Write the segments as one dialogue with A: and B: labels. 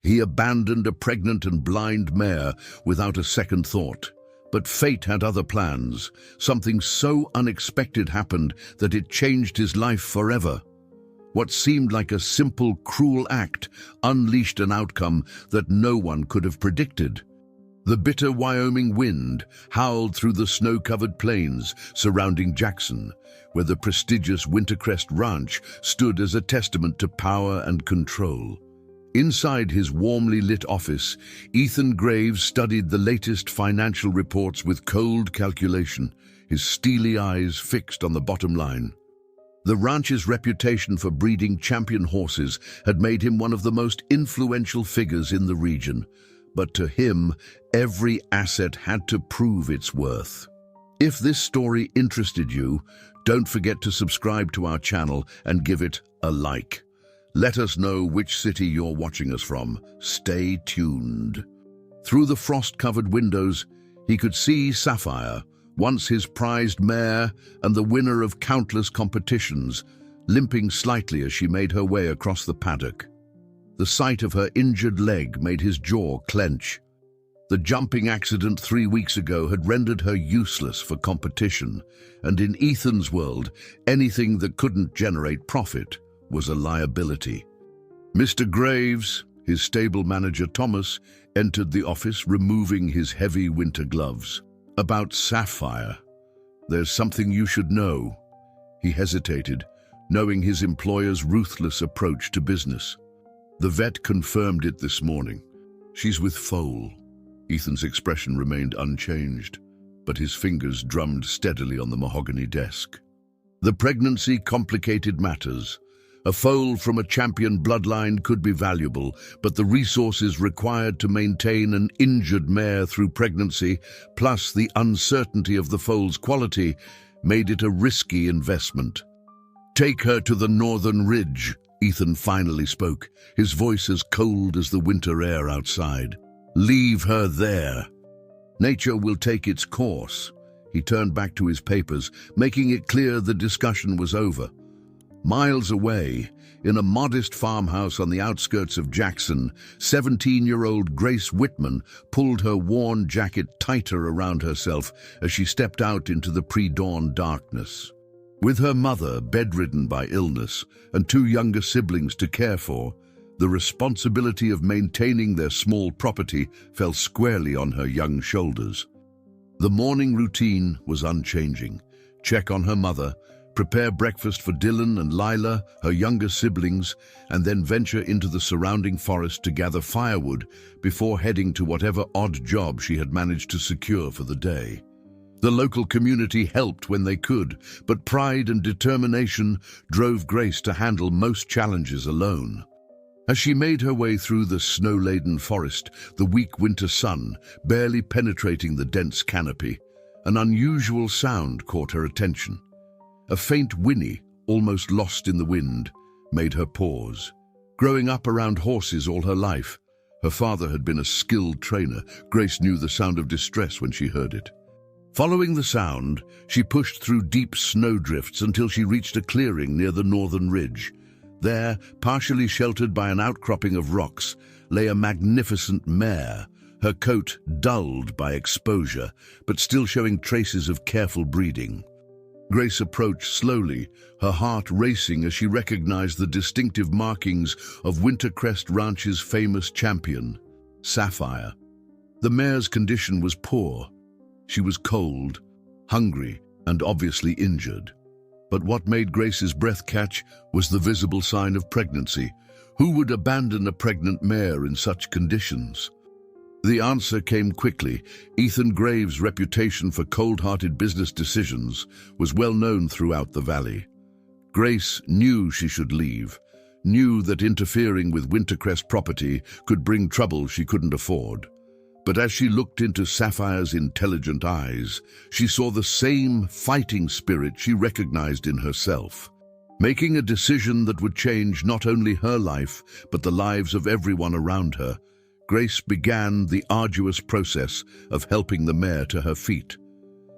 A: He abandoned a pregnant and blind mare without a second thought. But fate had other plans. Something so unexpected happened that it changed his life forever. What seemed like a simple, cruel act unleashed an outcome that no one could have predicted. The bitter Wyoming wind howled through the snow-covered plains surrounding Jackson, where the prestigious Wintercrest Ranch stood as a testament to power and control. Inside his warmly lit office, Ethan Graves studied the latest financial reports with cold calculation, his steely eyes fixed on the bottom line. The ranch's reputation for breeding champion horses had made him one of the most influential figures in the region, but to him, every asset had to prove its worth. If this story interested you, don't forget to subscribe to our channel and give it a like. Let us know which city you're watching us from. Stay tuned. Through the frost-covered windows, he could see Sapphire, once his prized mare and the winner of countless competitions, limping slightly as she made her way across the paddock. The sight of her injured leg made his jaw clench. The jumping accident 3 weeks ago had rendered her useless for competition, and in Ethan's world, anything that couldn't generate profit was a liability. Mr. Graves, his stable manager Thomas, entered the office, removing his heavy winter gloves. About Sapphire. There's something you should know. He hesitated, knowing his employer's ruthless approach to business. The vet confirmed it this morning. She's with foal. Ethan's expression remained unchanged, but his fingers drummed steadily on the mahogany desk. The pregnancy complicated matters. A foal from a champion bloodline could be valuable, but the resources required to maintain an injured mare through pregnancy, plus the uncertainty of the foal's quality, made it a risky investment. "Take her to the northern ridge," Ethan finally spoke, his voice as cold as the winter air outside. "Leave her there. Nature will take its course." He turned back to his papers, making it clear the discussion was over. Miles away, in a modest farmhouse on the outskirts of Jackson, 17-year-old Grace Whitman pulled her worn jacket tighter around herself as she stepped out into the pre-dawn darkness. With her mother bedridden by illness and 2 younger siblings to care for, the responsibility of maintaining their small property fell squarely on her young shoulders. The morning routine was unchanging. Check on her mother, prepare breakfast for Dylan and Lila, her younger siblings, and then venture into the surrounding forest to gather firewood before heading to whatever odd job she had managed to secure for the day. The local community helped when they could, but pride and determination drove Grace to handle most challenges alone. As she made her way through the snow-laden forest, the weak winter sun barely penetrating the dense canopy, an unusual sound caught her attention. A faint whinny, almost lost in the wind, made her pause. Growing up around horses all her life, her father had been a skilled trainer. Grace knew the sound of distress when she heard it. Following the sound, she pushed through deep snowdrifts until she reached a clearing near the northern ridge. There, partially sheltered by an outcropping of rocks, lay a magnificent mare, her coat dulled by exposure, but still showing traces of careful breeding. Grace approached slowly, her heart racing as she recognized the distinctive markings of Wintercrest Ranch's famous champion, Sapphire. The mare's condition was poor. She was cold, hungry, and obviously injured. But what made Grace's breath catch was the visible sign of pregnancy. Who would abandon a pregnant mare in such conditions? The answer came quickly. Ethan Graves' reputation for cold-hearted business decisions was well known throughout the valley. Grace knew she should leave, knew that interfering with Wintercrest property could bring trouble she couldn't afford. But as she looked into Sapphire's intelligent eyes, she saw the same fighting spirit she recognized in herself. Making a decision that would change not only her life, but the lives of everyone around her, Grace began the arduous process of helping the mare to her feet.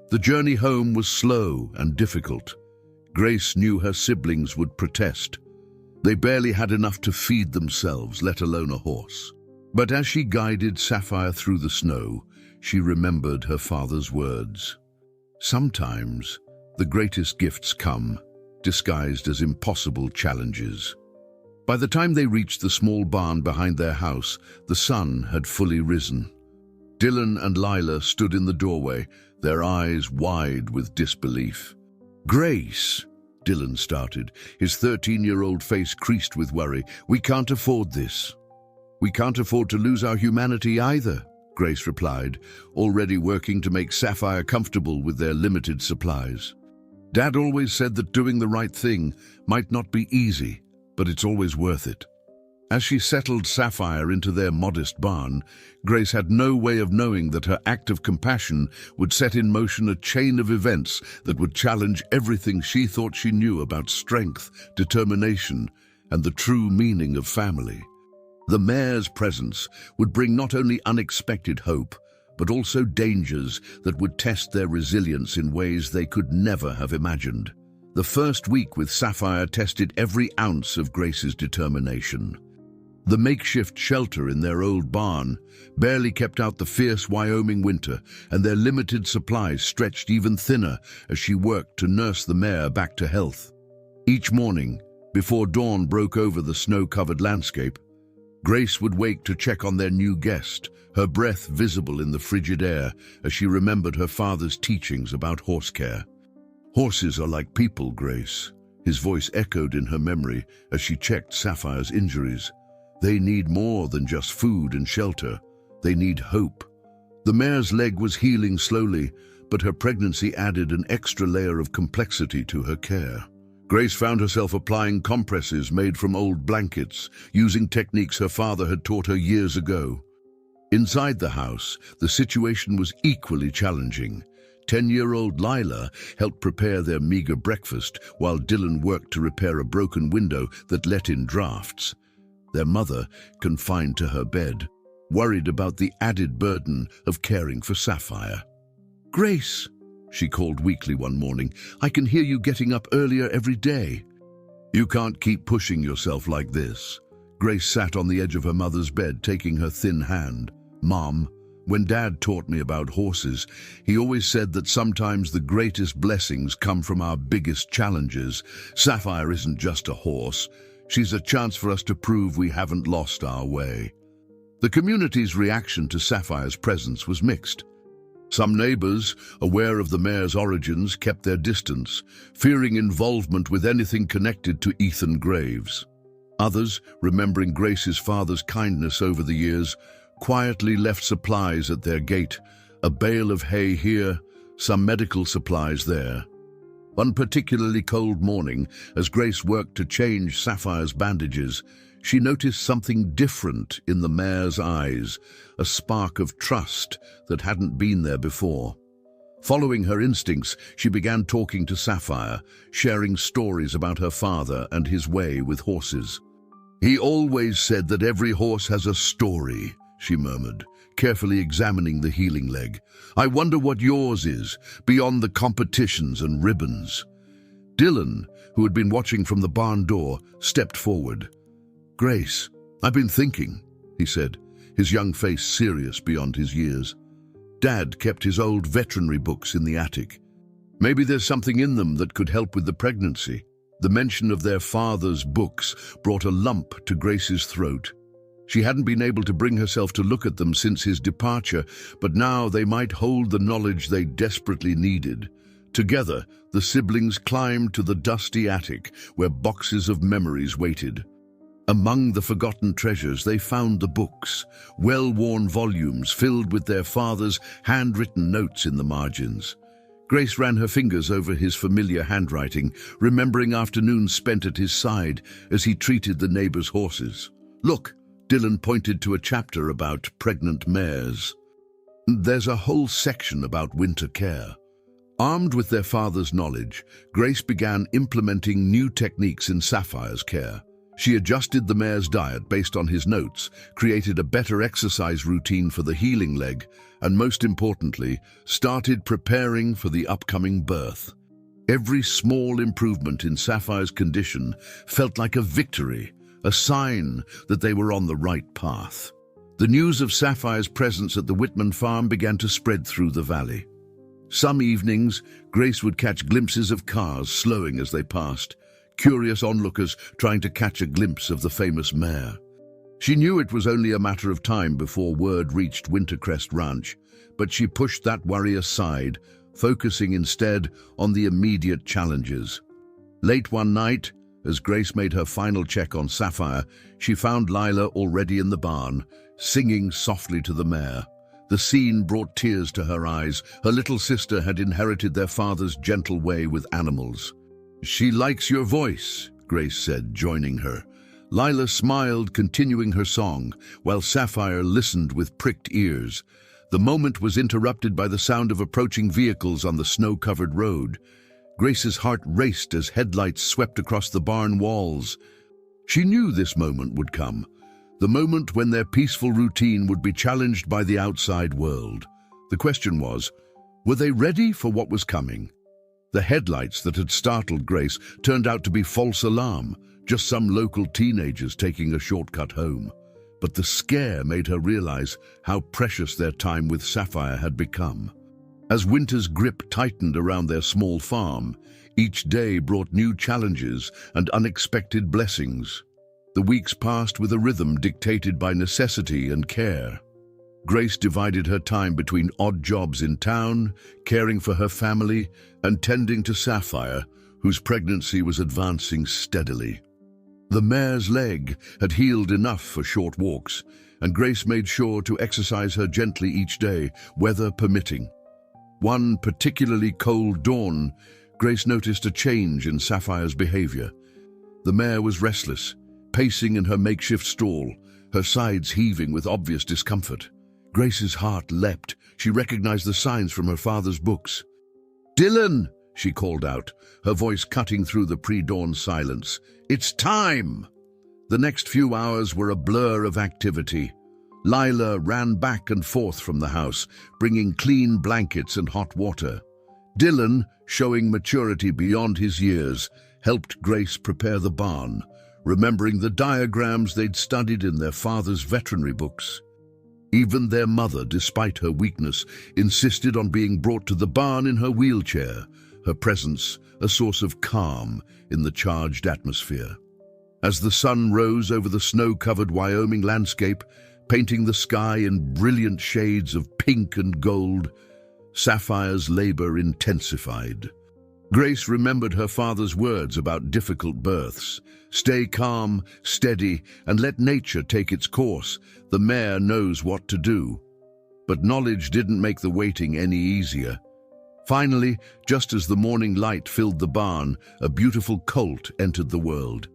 A: The journey home was slow and difficult. Grace knew her siblings would protest. They barely had enough to feed themselves, let alone a horse. But as she guided Sapphire through the snow, she remembered her father's words. Sometimes the greatest gifts come, disguised as impossible challenges. By the time they reached the small barn behind their house, the sun had fully risen. Dylan and Lila stood in the doorway, their eyes wide with disbelief. "Grace," Dylan started, his 13-year-old face creased with worry. "We can't afford this." "We can't afford to lose our humanity either," Grace replied, already working to make Sapphire comfortable with their limited supplies. "Dad always said that doing the right thing might not be easy, but it's always worth it." As she settled Sapphire into their modest barn, Grace had no way of knowing that her act of compassion would set in motion a chain of events that would challenge everything she thought she knew about strength, determination, and the true meaning of family. The mayor's presence would bring not only unexpected hope, but also dangers that would test their resilience in ways they could never have imagined. The first week with Sapphire tested every ounce of Grace's determination. The makeshift shelter in their old barn barely kept out the fierce Wyoming winter, and their limited supplies stretched even thinner as she worked to nurse the mare back to health. Each morning, before dawn broke over the snow-covered landscape, Grace would wake to check on their new guest, her breath visible in the frigid air as she remembered her father's teachings about horse care. "Horses are like people, Grace," his voice echoed in her memory as she checked Sapphire's injuries. "They need more than just food and shelter. They need hope." The mare's leg was healing slowly, but her pregnancy added an extra layer of complexity to her care. Grace found herself applying compresses made from old blankets, using techniques her father had taught her years ago. Inside the house, the situation was equally challenging. 10-year-old Lila helped prepare their meager breakfast while Dylan worked to repair a broken window that let in drafts. Their mother, confined to her bed, worried about the added burden of caring for Sapphire. "Grace," she called weakly one morning, "I can hear you getting up earlier every day." "You can't keep pushing yourself like this." Grace sat on the edge of her mother's bed, taking her thin hand. "Mom, when Dad taught me about horses, he always said that sometimes the greatest blessings come from our biggest challenges. Sapphire isn't just a horse. She's a chance for us to prove we haven't lost our way." The community's reaction to Sapphire's presence was mixed. Some neighbors, aware of the mayor's origins, kept their distance, fearing involvement with anything connected to Ethan Graves. Others, remembering Grace's father's kindness over the years, quietly left supplies at their gate, a bale of hay here, some medical supplies there. One particularly cold morning, as Grace worked to change Sapphire's bandages, she noticed something different in the mare's eyes, a spark of trust that hadn't been there before. Following her instincts, she began talking to Sapphire, sharing stories about her father and his way with horses. "He always said that every horse has a story," she murmured, carefully examining the healing leg. "I wonder what yours is, beyond the competitions and ribbons." Dylan, who had been watching from the barn door, stepped forward. "Grace, I've been thinking," he said, his young face serious beyond his years. "Dad kept his old veterinary books in the attic. Maybe there's something in them that could help with the pregnancy." The mention of their father's books brought a lump to Grace's throat. She hadn't been able to bring herself to look at them since his departure, but now they might hold the knowledge they desperately needed. Together, the siblings climbed to the dusty attic where boxes of memories waited. Among the forgotten treasures, they found the books, well-worn volumes filled with their father's handwritten notes in the margins. Grace ran her fingers over his familiar handwriting, remembering afternoons spent at his side as he treated the neighbors' horses. "Look," Dylan pointed to a chapter about pregnant mares. "There's a whole section about winter care." Armed with their father's knowledge, Grace began implementing new techniques in Sapphire's care. She adjusted the mare's diet based on his notes, created a better exercise routine for the healing leg, and most importantly, started preparing for the upcoming birth. Every small improvement in Sapphire's condition felt like a victory, a sign that they were on the right path. The news of Sapphire's presence at the Whitman farm began to spread through the valley. Some evenings, Grace would catch glimpses of cars slowing as they passed, curious onlookers trying to catch a glimpse of the famous Mare. She knew it was only a matter of time before word reached Wintercrest Ranch, but she pushed that worry aside, focusing instead on the immediate challenges. Late one night, as Grace made her final check on Sapphire, she found Lila already in the barn, singing softly to the mare. The scene brought tears to her eyes. Her little sister had inherited their father's gentle way with animals. "She likes your voice," Grace said, joining her. Lila smiled, continuing her song, while Sapphire listened with pricked ears. The moment was interrupted by the sound of approaching vehicles on the snow-covered road. Grace's heart raced as headlights swept across the barn walls. She knew this moment would come, the moment when their peaceful routine would be challenged by the outside world. The question was, were they ready for what was coming? The headlights that had startled Grace turned out to be false alarm, just some local teenagers taking a shortcut home. But the scare made her realize how precious their time with Sapphire had become. As winter's grip tightened around their small farm, each day brought new challenges and unexpected blessings. The weeks passed with a rhythm dictated by necessity and care. Grace divided her time between odd jobs in town, caring for her family, and tending to Sapphire, whose pregnancy was advancing steadily. The mare's leg had healed enough for short walks, and Grace made sure to exercise her gently each day, weather permitting. One particularly cold dawn, Grace noticed a change in Sapphire's behavior. The mare was restless, pacing in her makeshift stall, her sides heaving with obvious discomfort. Grace's heart leapt. She recognized the signs from her father's books. "Dylan!" she called out, her voice cutting through the pre-dawn silence. "It's time!" The next few hours were a blur of activity. Lila ran back and forth from the house, bringing clean blankets and hot water. Dylan, showing maturity beyond his years, helped Grace prepare the barn, remembering the diagrams they'd studied in their father's veterinary books. Even their mother, despite her weakness, insisted on being brought to the barn in her wheelchair, her presence a source of calm in the charged atmosphere. As the sun rose over the snow-covered Wyoming landscape, painting the sky in brilliant shades of pink and gold, Sapphire's labor intensified. Grace remembered her father's words about difficult births. "Stay calm, steady, and let nature take its course. The mare knows what to do." But knowledge didn't make the waiting any easier. Finally, just as the morning light filled the barn, a beautiful colt entered the world.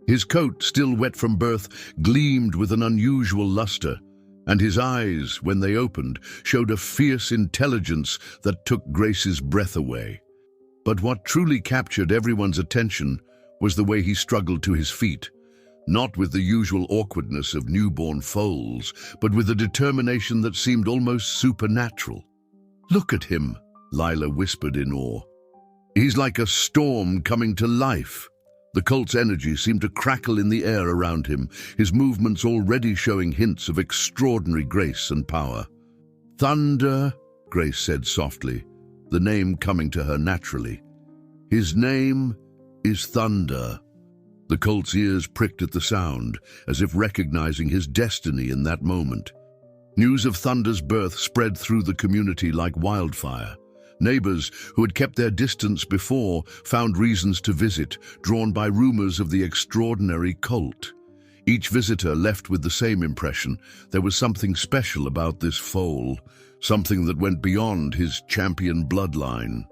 A: His coat, still wet from birth, gleamed with an unusual luster, and his eyes, when they opened, showed a fierce intelligence that took Grace's breath away. But what truly captured everyone's attention was the way he struggled to his feet, not with the usual awkwardness of newborn foals, but with a determination that seemed almost supernatural. "Look at him," Lila whispered in awe. "He's like a storm coming to life." The colt's energy seemed to crackle in the air around him, his movements already showing hints of extraordinary grace and power. "Thunder," Grace said softly, the name coming to her naturally. "His name is Thunder." The colt's ears pricked at the sound, as if recognizing his destiny in that moment. News of Thunder's birth spread through the community like wildfire. Neighbors who had kept their distance before found reasons to visit, drawn by rumors of the extraordinary colt. Each visitor left with the same impression. There was something special about this foal, something that went beyond his champion bloodline.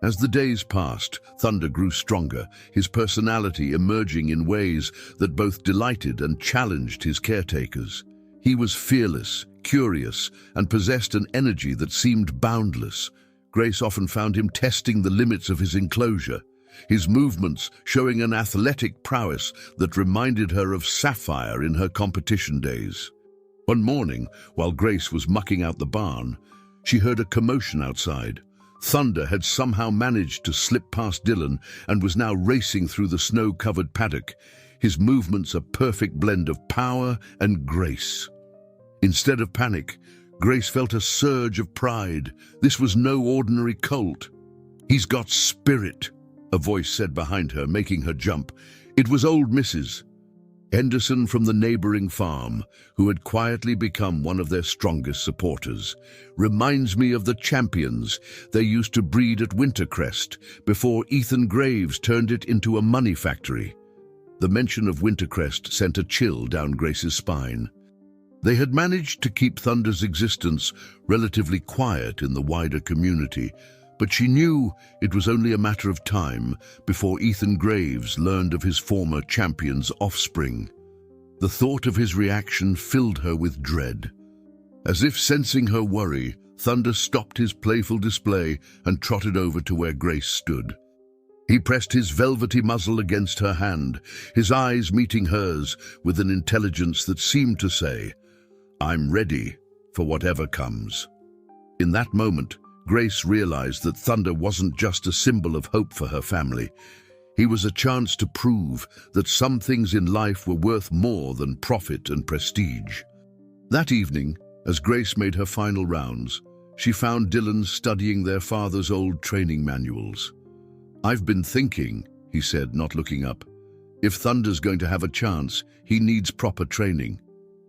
A: As the days passed, Thunder grew stronger, his personality emerging in ways that both delighted and challenged his caretakers. He was fearless, curious, and possessed an energy that seemed boundless. Grace often found him testing the limits of his enclosure, his movements showing an athletic prowess that reminded her of Sapphire in her competition days. One morning, while Grace was mucking out the barn, she heard a commotion outside. Thunder had somehow managed to slip past Dylan and was now racing through the snow-covered paddock, his movements a perfect blend of power and grace. Instead of panic, Grace felt a surge of pride. This was no ordinary colt. "He's got spirit," a voice said behind her, making her jump. It was old Mrs. Henderson from the neighboring farm, who had quietly become one of their strongest supporters. "Reminds me of the champions they used to breed at Wintercrest before Ethan Graves turned it into a money factory." The mention of Wintercrest sent a chill down Grace's spine. They had managed to keep Thunder's existence relatively quiet in the wider community, but she knew it was only a matter of time before Ethan Graves learned of his former champion's offspring. The thought of his reaction filled her with dread. As if sensing her worry, Thunder stopped his playful display and trotted over to where Grace stood. He pressed his velvety muzzle against her hand, his eyes meeting hers with an intelligence that seemed to say, "I'm ready for whatever comes." In that moment, Grace realized that Thunder wasn't just a symbol of hope for her family. He was a chance to prove that some things in life were worth more than profit and prestige. That evening, as Grace made her final rounds, she found Dylan studying their father's old training manuals. "I've been thinking," he said, not looking up. "If Thunder's going to have a chance, he needs proper training.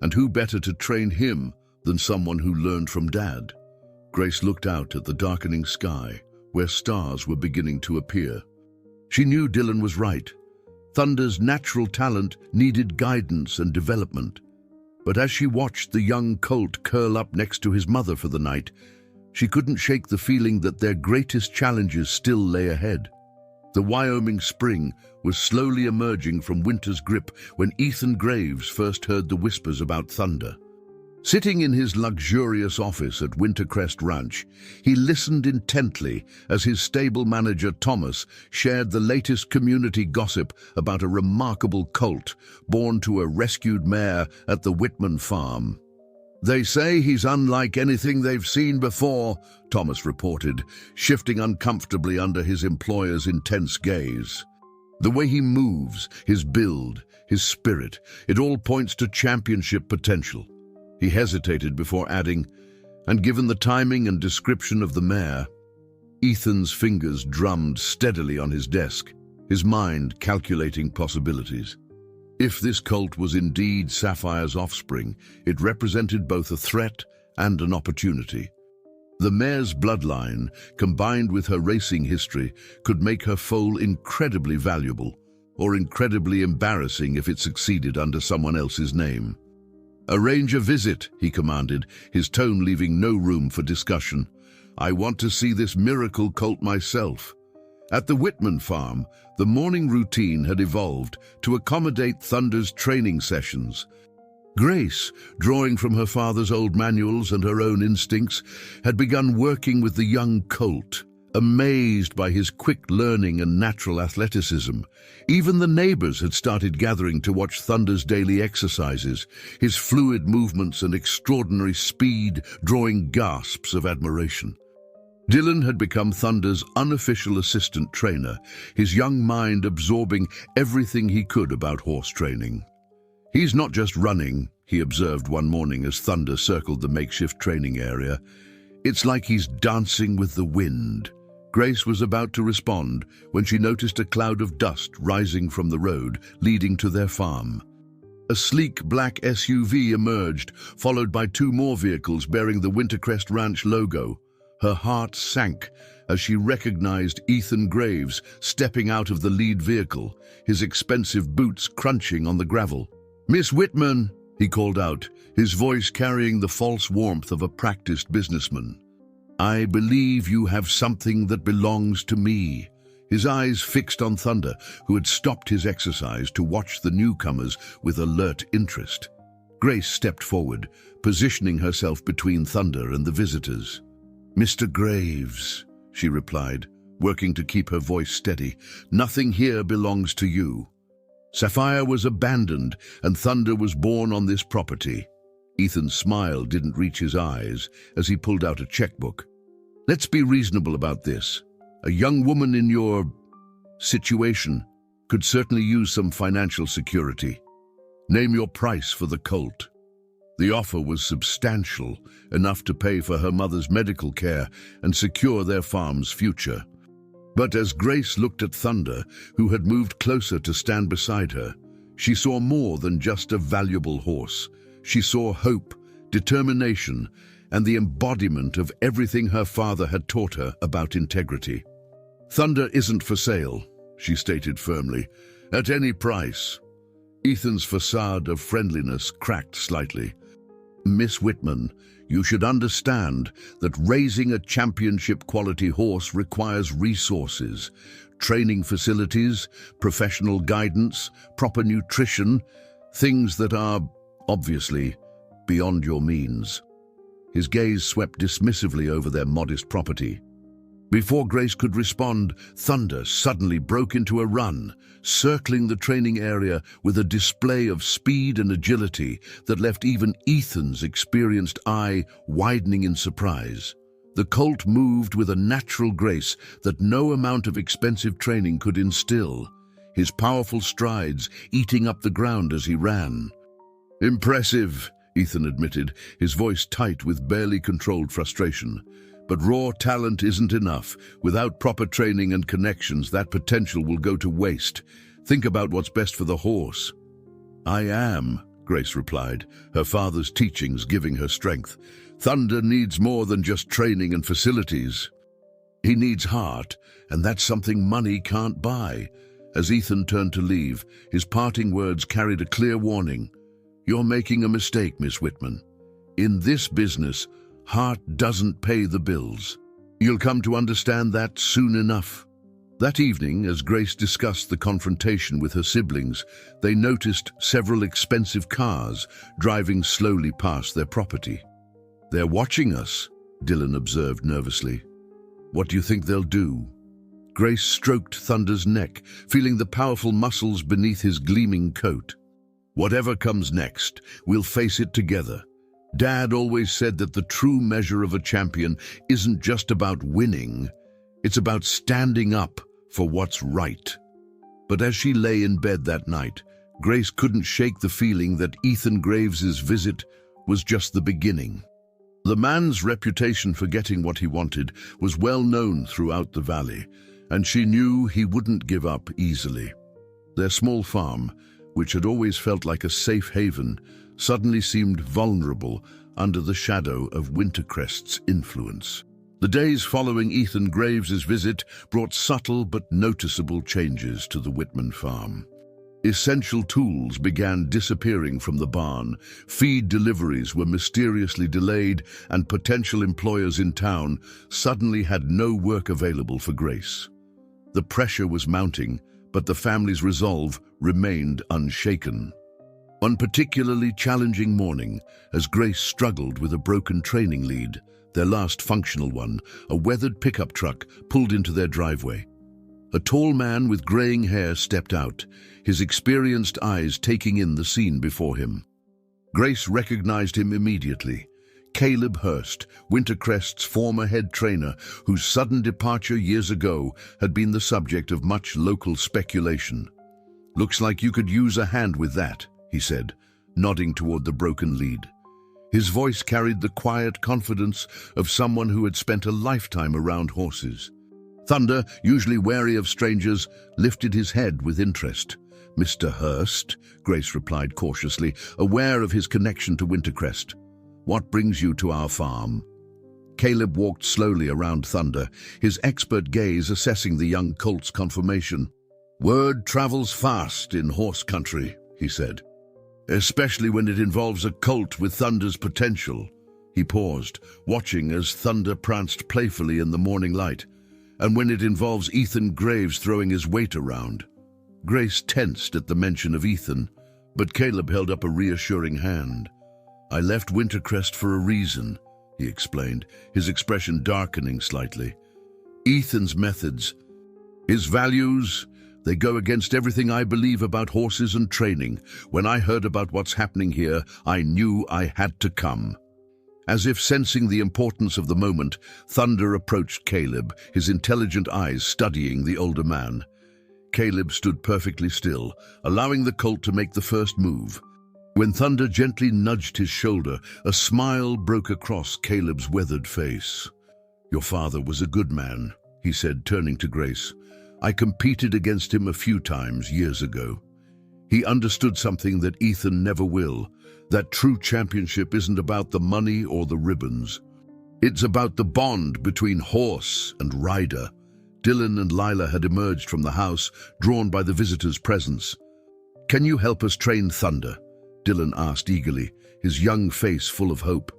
A: And who better to train him than someone who learned from Dad?" Grace looked out at the darkening sky, where stars were beginning to appear. She knew Dylan was right. Thunder's natural talent needed guidance and development. But as she watched the young colt curl up next to his mother for the night, she couldn't shake the feeling that their greatest challenges still lay ahead. The Wyoming spring was slowly emerging from winter's grip when Ethan Graves first heard the whispers about Thunder. Sitting in his luxurious office at Wintercrest Ranch, he listened intently as his stable manager Thomas shared the latest community gossip about a remarkable colt born to a rescued mare at the Whitman farm. "They say he's unlike anything they've seen before," Thomas reported, shifting uncomfortably under his employer's intense gaze. "The way he moves, his build, his spirit, it all points to championship potential." He hesitated before adding, "And given the timing and description of the mare." Ethan's fingers drummed steadily on his desk, his mind calculating possibilities. If this colt was indeed Sapphire's offspring, it represented both a threat and an opportunity. The mare's bloodline, combined with her racing history, could make her foal incredibly valuable, or incredibly embarrassing if it succeeded under someone else's name. "Arrange a visit," he commanded, his tone leaving no room for discussion. "I want to see this miracle colt myself." At the Whitman farm, the morning routine had evolved to accommodate Thunder's training sessions. Grace, drawing from her father's old manuals and her own instincts, had begun working with the young colt, amazed by his quick learning and natural athleticism. Even the neighbors had started gathering to watch Thunder's daily exercises, his fluid movements and extraordinary speed drawing gasps of admiration. Dylan had become Thunder's unofficial assistant trainer, his young mind absorbing everything he could about horse training. "He's not just running," he observed one morning as Thunder circled the makeshift training area. "It's like he's dancing with the wind." Grace was about to respond when she noticed a cloud of dust rising from the road leading to their farm. A sleek black SUV emerged, followed by two more vehicles bearing the Wintercrest Ranch logo. Her heart sank as she recognized Ethan Graves stepping out of the lead vehicle, his expensive boots crunching on the gravel. "Miss Whitman," he called out, his voice carrying the false warmth of a practiced businessman. "I believe you have something that belongs to me." His eyes fixed on Thunder, who had stopped his exercise to watch the newcomers with alert interest. Grace stepped forward, positioning herself between Thunder and the visitors. "Mr. Graves," she replied, working to keep her voice steady, "nothing here belongs to you. Sapphire was abandoned, and Thunder was born on this property." Ethan's smile didn't reach his eyes as he pulled out a checkbook. "Let's be reasonable about this. A young woman in your situation could certainly use some financial security. Name your price for the colt." The offer was substantial, enough to pay for her mother's medical care and secure their farm's future. But as Grace looked at Thunder, who had moved closer to stand beside her, she saw more than just a valuable horse. She saw hope, determination, and the embodiment of everything her father had taught her about integrity. "Thunder isn't for sale," she stated firmly, "at any price." Ethan's facade of friendliness cracked slightly. "Miss Whitman, you should understand that raising a championship-quality horse requires resources, training facilities, professional guidance, proper nutrition, things that are, obviously, beyond your means." His gaze swept dismissively over their modest property. Before Grace could respond, Thunder suddenly broke into a run, circling the training area with a display of speed and agility that left even Ethan's experienced eye widening in surprise. The colt moved with a natural grace that no amount of expensive training could instill, his powerful strides eating up the ground as he ran. "Impressive," Ethan admitted, his voice tight with barely controlled frustration. "But raw talent isn't enough. Without proper training and connections, that potential will go to waste. Think about what's best for the horse." "I am," Grace replied, her father's teachings giving her strength. "Thunder needs more than just training and facilities. He needs heart, and that's something money can't buy." As Ethan turned to leave, his parting words carried a clear warning. "You're making a mistake, Miss Whitman. In this business, heart doesn't pay the bills. You'll come to understand that soon enough." That evening, as Grace discussed the confrontation with her siblings, they noticed several expensive cars driving slowly past their property. "They're watching us," Dylan observed nervously. "What do you think they'll do?" Grace stroked Thunder's neck, feeling the powerful muscles beneath his gleaming coat. "Whatever comes next, we'll face it together. Dad always said that the true measure of a champion isn't just about winning, it's about standing up for what's right." But as she lay in bed that night, Grace couldn't shake the feeling that Ethan Graves's visit was just the beginning. The man's reputation for getting what he wanted was well known throughout the valley, and she knew he wouldn't give up easily. Their small farm, which had always felt like a safe haven, suddenly seemed vulnerable under the shadow of Wintercrest's influence. The days following Ethan Graves's visit brought subtle but noticeable changes to the Whitman farm. Essential tools began disappearing from the barn, feed deliveries were mysteriously delayed, and potential employers in town suddenly had no work available for Grace. The pressure was mounting, but the family's resolve remained unshaken. One particularly challenging morning, as Grace struggled with a broken training lead, their last functional one, a weathered pickup truck pulled into their driveway. A tall man with graying hair stepped out, his experienced eyes taking in the scene before him. Grace recognized him immediately. Caleb Hurst, Wintercrest's former head trainer, whose sudden departure years ago had been the subject of much local speculation. "Looks like you could use a hand with that," he said, nodding toward the broken lead. His voice carried the quiet confidence of someone who had spent a lifetime around horses. Thunder, usually wary of strangers, lifted his head with interest. "Mr. Hurst," Grace replied cautiously, aware of his connection to Wintercrest. "What brings you to our farm?" Caleb walked slowly around Thunder, his expert gaze assessing the young colt's conformation. "Word travels fast in horse country," he said. "Especially when it involves a colt with Thunder's potential." He paused, watching as Thunder pranced playfully in the morning light. "And when it involves Ethan Graves throwing his weight around." Grace tensed at the mention of Ethan, but Caleb held up a reassuring hand. "I left Wintercrest for a reason," he explained, his expression darkening slightly. "Ethan's methods, his values, they go against everything I believe about horses and training. When I heard about what's happening here, I knew I had to come." As if sensing the importance of the moment, Thunder approached Caleb, his intelligent eyes studying the older man. Caleb stood perfectly still, allowing the colt to make the first move. When Thunder gently nudged his shoulder, a smile broke across Caleb's weathered face. "Your father was a good man," he said, turning to Grace. "I competed against him a few times years ago. He understood something that Ethan never will, that true championship isn't about the money or the ribbons. It's about the bond between horse and rider." Dylan and Lila had emerged from the house, drawn by the visitor's presence. "Can you help us train Thunder?" Dylan asked eagerly, his young face full of hope.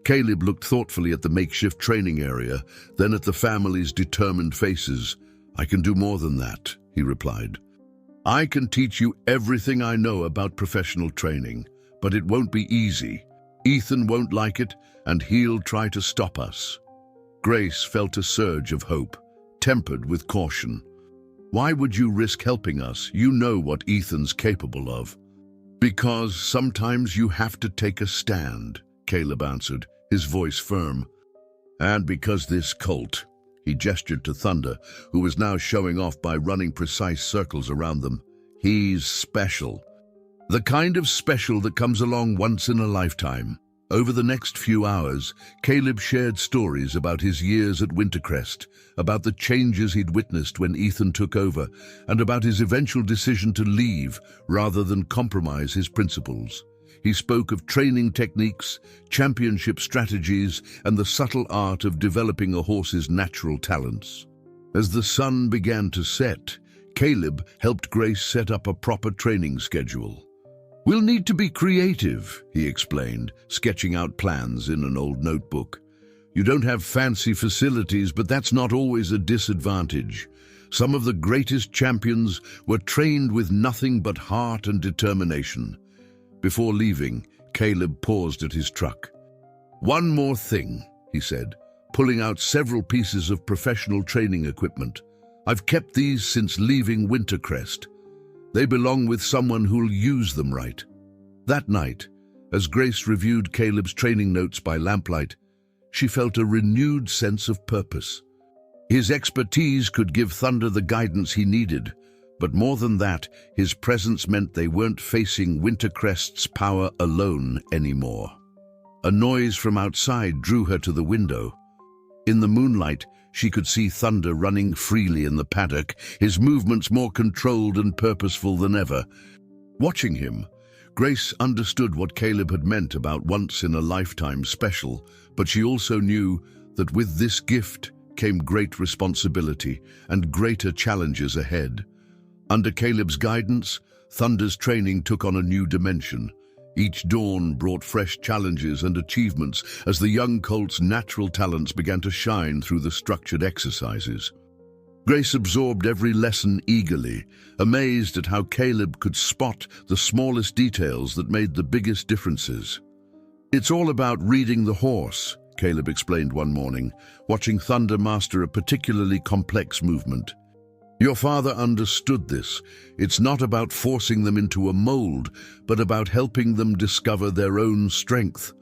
A: Caleb looked thoughtfully at the makeshift training area, then at the family's determined faces. "I can do more than that," he replied. "I can teach you everything I know about professional training, but it won't be easy. Ethan won't like it, and he'll try to stop us." Grace felt a surge of hope, tempered with caution. "Why would you risk helping us? You know what Ethan's capable of." "Because sometimes you have to take a stand," Caleb answered, his voice firm. "And because this colt," he gestured to Thunder, who was now showing off by running precise circles around them, "he's special. The kind of special that comes along once in a lifetime." Over the next few hours, Caleb shared stories about his years at Wintercrest, about the changes he'd witnessed when Ethan took over, and about his eventual decision to leave rather than compromise his principles. He spoke of training techniques, championship strategies, and the subtle art of developing a horse's natural talents. As the sun began to set, Caleb helped Grace set up a proper training schedule. "We'll need to be creative," he explained, sketching out plans in an old notebook. "You don't have fancy facilities, but that's not always a disadvantage. Some of the greatest champions were trained with nothing but heart and determination." Before leaving, Caleb paused at his truck. "One more thing," he said, pulling out several pieces of professional training equipment. "I've kept these since leaving Wintercrest. They belong with someone who'll use them right." That night, as Grace reviewed Caleb's training notes by lamplight, she felt a renewed sense of purpose. His expertise could give Thunder the guidance he needed, but more than that, his presence meant they weren't facing Wintercrest's power alone anymore. A noise from outside drew her to the window. In the moonlight, she could see Thunder running freely in the paddock, his movements more controlled and purposeful than ever. Watching him, Grace understood what Caleb had meant about once-in-a-lifetime special, but she also knew that with this gift came great responsibility and greater challenges ahead. Under Caleb's guidance, Thunder's training took on a new dimension. Each dawn brought fresh challenges and achievements as the young colt's natural talents began to shine through the structured exercises. Grace absorbed every lesson eagerly, amazed at how Caleb could spot the smallest details that made the biggest differences. "It's all about reading the horse," Caleb explained one morning, watching Thunder master a particularly complex movement. "Your father understood this. It's not about forcing them into a mold, but about helping them discover their own strength."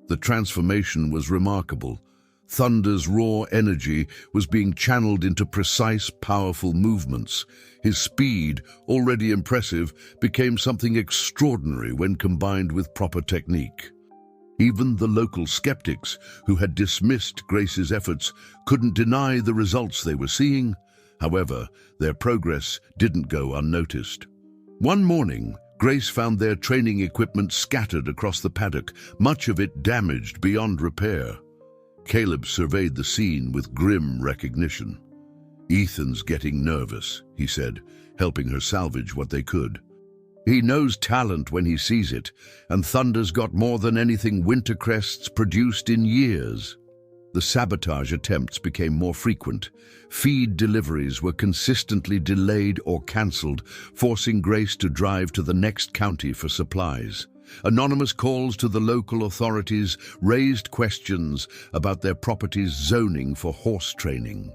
A: The transformation was remarkable. Thunder's raw energy was being channeled into precise, powerful movements. His speed, already impressive, became something extraordinary when combined with proper technique. Even the local skeptics, who had dismissed Grace's efforts, couldn't deny the results they were seeing. However, their progress didn't go unnoticed. One morning, Grace found their training equipment scattered across the paddock, much of it damaged beyond repair. Caleb surveyed the scene with grim recognition. "Ethan's getting nervous," he said, helping her salvage what they could. "He knows talent when he sees it, and Thunder's got more than anything Wintercrest's produced in years." The sabotage attempts became more frequent. Feed deliveries were consistently delayed or cancelled, forcing Grace to drive to the next county for supplies. Anonymous calls to the local authorities raised questions about their property's zoning for horse training.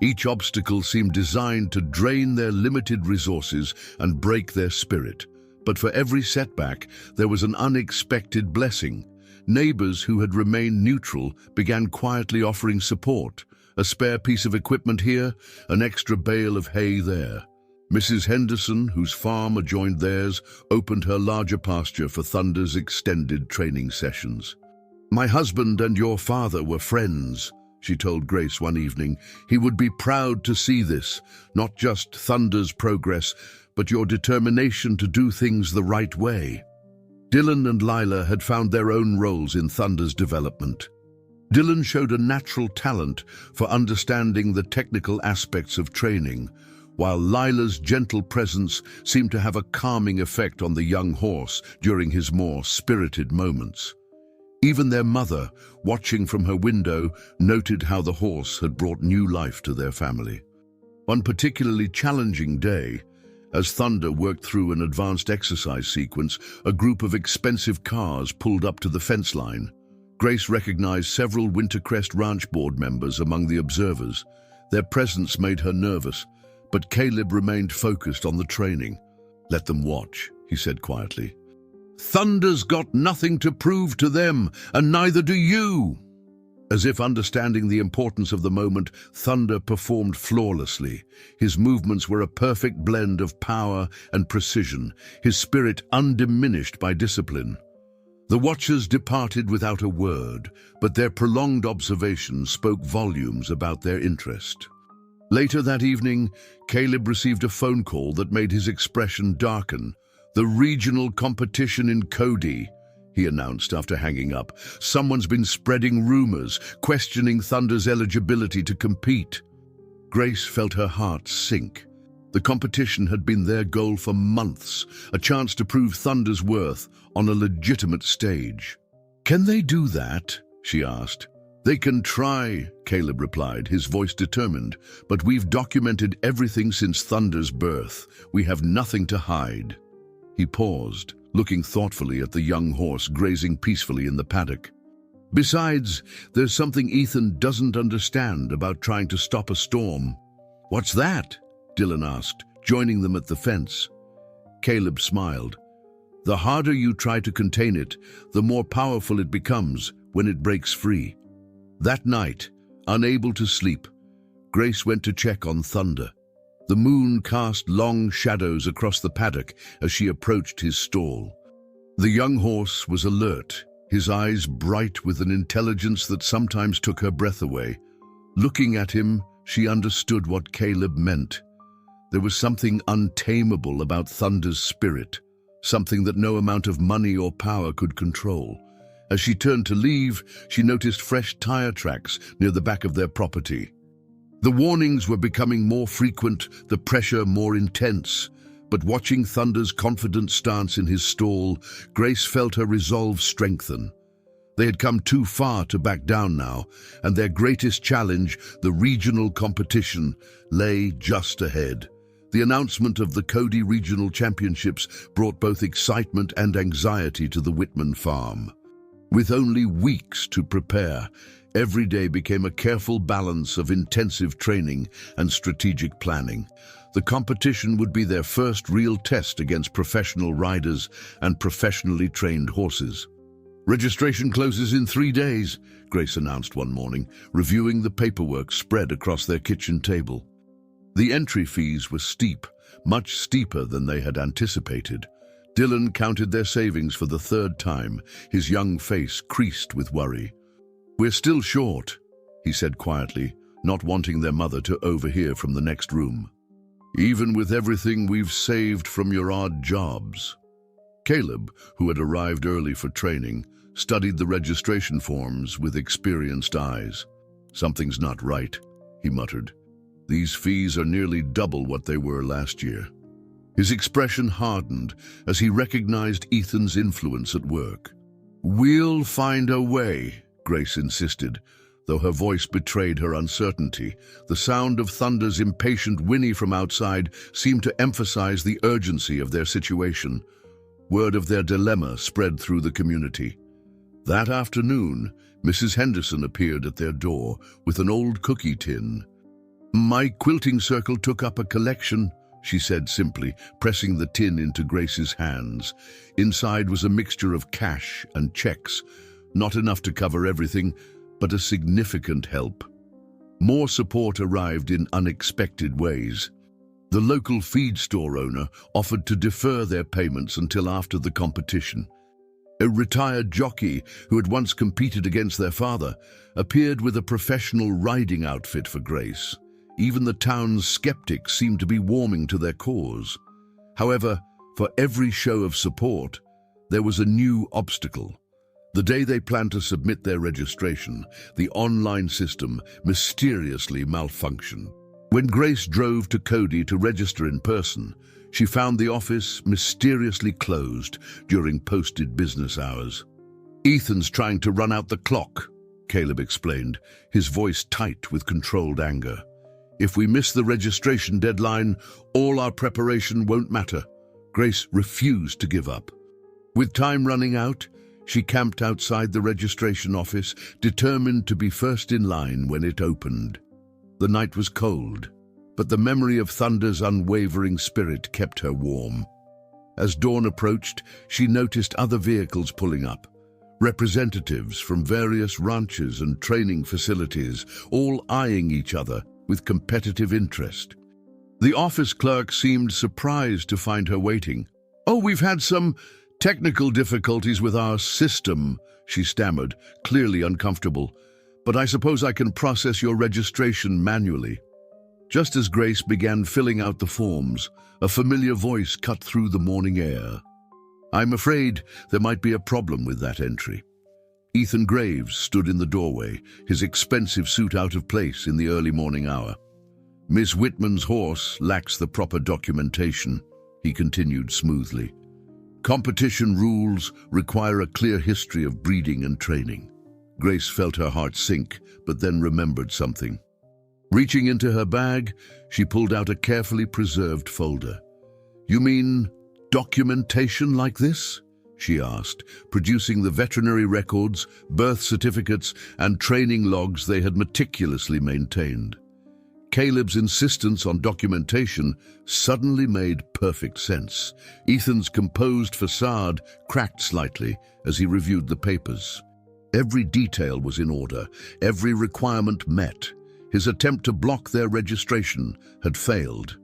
A: Each obstacle seemed designed to drain their limited resources and break their spirit. But for every setback, there was an unexpected blessing. Neighbors who had remained neutral began quietly offering support. A spare piece of equipment here, an extra bale of hay there. Mrs. Henderson, whose farm adjoined theirs, opened her larger pasture for Thunder's extended training sessions. "My husband and your father were friends," she told Grace one evening. "He would be proud to see this, not just Thunder's progress, but your determination to do things the right way." Dylan and Lila had found their own roles in Thunder's development. Dylan showed a natural talent for understanding the technical aspects of training, while Lila's gentle presence seemed to have a calming effect on the young horse during his more spirited moments. Even their mother, watching from her window, noted how the horse had brought new life to their family. One particularly challenging day, as Thunder worked through an advanced exercise sequence, a group of expensive cars pulled up to the fence line. Grace recognized several Wintercrest Ranch board members among the observers. Their presence made her nervous, but Caleb remained focused on the training. "Let them watch," he said quietly. "Thunder's got nothing to prove to them, and neither do you." As if understanding the importance of the moment, Thunder performed flawlessly. His movements were a perfect blend of power and precision, his spirit undiminished by discipline. The watchers departed without a word, but their prolonged observation spoke volumes about their interest. Later that evening, Caleb received a phone call that made his expression darken. "The regional competition in Cody," he announced after hanging up. "Someone's been spreading rumors, questioning Thunder's eligibility to compete." Grace felt her heart sink. The competition had been their goal for months, a chance to prove Thunder's worth on a legitimate stage. "Can they do that?" she asked. "They can try," Caleb replied, his voice determined, "but we've documented everything since Thunder's birth. We have nothing to hide." He paused, looking thoughtfully at the young horse grazing peacefully in the paddock. "Besides, there's something Ethan doesn't understand about trying to stop a storm." "What's that?" Dylan asked, joining them at the fence. Caleb smiled. "The harder you try to contain it, the more powerful it becomes when it breaks free." That night, unable to sleep, Grace went to check on Thunder. The moon cast long shadows across the paddock as she approached his stall. The young horse was alert, his eyes bright with an intelligence that sometimes took her breath away. Looking at him, she understood what Caleb meant. There was something untamable about Thunder's spirit, something that no amount of money or power could control. As she turned to leave, she noticed fresh tire tracks near the back of their property. The warnings were becoming more frequent, the pressure more intense. But watching Thunder's confident stance in his stall, Grace felt her resolve strengthen. They had come too far to back down now, and their greatest challenge, the regional competition, lay just ahead. The announcement of the Cody Regional Championships brought both excitement and anxiety to the Whitman farm. With only weeks to prepare, every day became a careful balance of intensive training and strategic planning. The competition would be their first real test against professional riders and professionally trained horses. "Registration closes in 3 days," Grace announced one morning, reviewing the paperwork spread across their kitchen table. The entry fees were steep, much steeper than they had anticipated. Dylan counted their savings for the third time, his young face creased with worry. "We're still short," he said quietly, not wanting their mother to overhear from the next room. "Even with everything we've saved from your odd jobs." Caleb, who had arrived early for training, studied the registration forms with experienced eyes. "Something's not right," he muttered. "These fees are nearly double what they were last year." His expression hardened as he recognized Ethan's influence at work. "We'll find a way," Grace insisted, though her voice betrayed her uncertainty. The sound of Thunder's impatient whinny from outside seemed to emphasize the urgency of their situation. Word of their dilemma spread through the community. That afternoon, Mrs. Henderson appeared at their door with an old cookie tin. "My quilting circle took up a collection," she said simply, pressing the tin into Grace's hands. Inside was a mixture of cash and checks, not enough to cover everything, but a significant help. More support arrived in unexpected ways. The local feed store owner offered to defer their payments until after the competition. A retired jockey who had once competed against their father appeared with a professional riding outfit for Grace. Even the town's skeptics seemed to be warming to their cause. However, for every show of support, there was a new obstacle. The day they planned to submit their registration, the online system mysteriously malfunctioned. When Grace drove to Cody to register in person, she found the office mysteriously closed during posted business hours. "Ethan's trying to run out the clock," Caleb explained, his voice tight with controlled anger. "If we miss the registration deadline, all our preparation won't matter." Grace refused to give up. With time running out, she camped outside the registration office, determined to be first in line when it opened. The night was cold, but the memory of Thunder's unwavering spirit kept her warm. As dawn approached, she noticed other vehicles pulling up. Representatives from various ranches and training facilities, all eyeing each other with competitive interest. The office clerk seemed surprised to find her waiting. "Oh, we've had some technical difficulties with our system," she stammered, clearly uncomfortable. "But I suppose I can process your registration manually." Just as Grace began filling out the forms, a familiar voice cut through the morning air. "I'm afraid there might be a problem with that entry." Ethan Graves stood in the doorway, his expensive suit out of place in the early morning hour. "Miss Whitman's horse lacks the proper documentation," he continued smoothly. "Competition rules require a clear history of breeding and training." Grace felt her heart sink, but then remembered something. Reaching into her bag, she pulled out a carefully preserved folder. "You mean documentation like this?" she asked, producing the veterinary records, birth certificates, and training logs they had meticulously maintained. Caleb's insistence on documentation suddenly made perfect sense. Ethan's composed facade cracked slightly as he reviewed the papers. Every detail was in order, every requirement met. His attempt to block their registration had failed.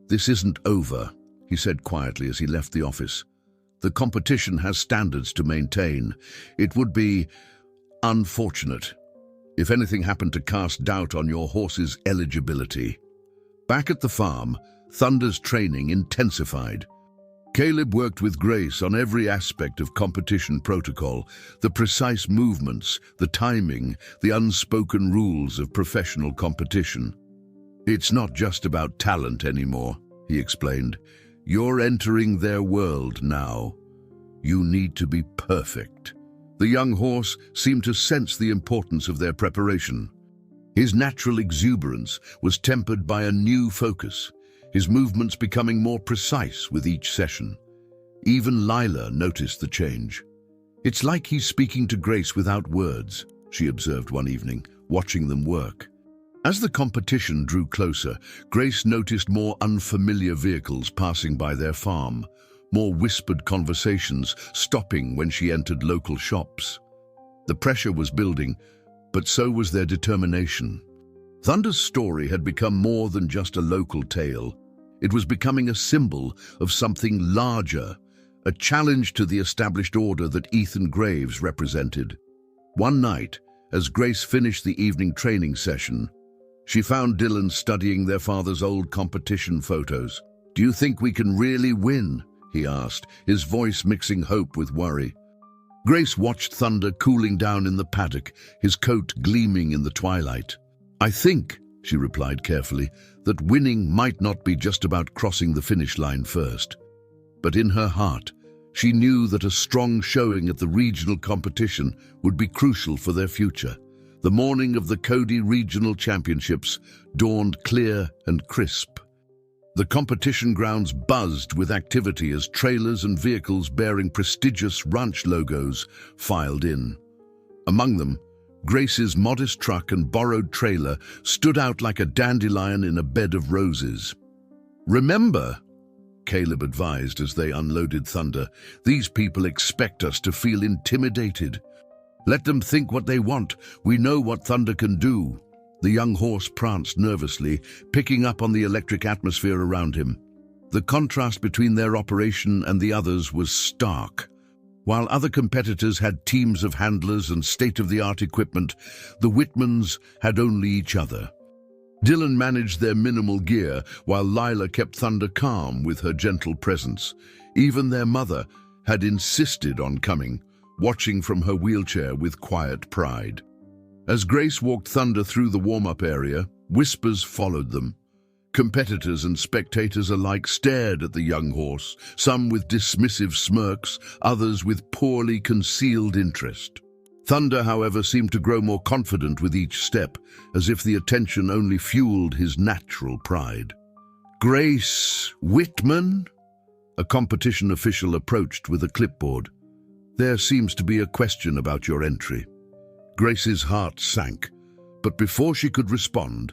A: "This isn't over," he said quietly as he left the office. "The competition has standards to maintain. It would be unfortunate if anything happened to cast doubt on your horse's eligibility." Back at the farm, Thunder's training intensified. Caleb worked with Grace on every aspect of competition protocol, the precise movements, the timing, the unspoken rules of professional competition. "It's not just about talent anymore," he explained. "You're entering their world now. You need to be perfect." The young horse seemed to sense the importance of their preparation. His natural exuberance was tempered by a new focus, his movements becoming more precise with each session. Even Lila noticed the change. "It's like he's speaking to Grace without words," she observed one evening, watching them work. As the competition drew closer, Grace noticed more unfamiliar vehicles passing by their farm, more whispered conversations stopping when she entered local shops. The pressure was building, but so was their determination. Thunder's story had become more than just a local tale. It was becoming a symbol of something larger, a challenge to the established order that Ethan Graves represented. One night, as Grace finished the evening training session, she found Dylan studying their father's old competition photos. "Do you think we can really win?" he asked, his voice mixing hope with worry. Grace watched Thunder cooling down in the paddock, his coat gleaming in the twilight. "I think," she replied carefully, "that winning might not be just about crossing the finish line first." But in her heart, she knew that a strong showing at the regional competition would be crucial for their future. The morning of the Cody Regional Championships dawned clear and crisp. The competition grounds buzzed with activity as trailers and vehicles bearing prestigious ranch logos filed in. Among them, Grace's modest truck and borrowed trailer stood out like a dandelion in a bed of roses. "Remember," Caleb advised as they unloaded Thunder, "these people expect us to feel intimidated. Let them think what they want. We know what Thunder can do." The young horse pranced nervously, picking up on the electric atmosphere around him. The contrast between their operation and the others was stark. While other competitors had teams of handlers and state-of-the-art equipment, the Whitmans had only each other. Dylan managed their minimal gear, while Lila kept Thunder calm with her gentle presence. Even their mother had insisted on coming, watching from her wheelchair with quiet pride. As Grace walked Thunder through the warm-up area, whispers followed them. Competitors and spectators alike stared at the young horse, some with dismissive smirks, others with poorly concealed interest. Thunder, however, seemed to grow more confident with each step, as if the attention only fueled his natural pride. "Grace Whitman?" A competition official approached with a clipboard. "There seems to be a question about your entry." Grace's heart sank, but before she could respond,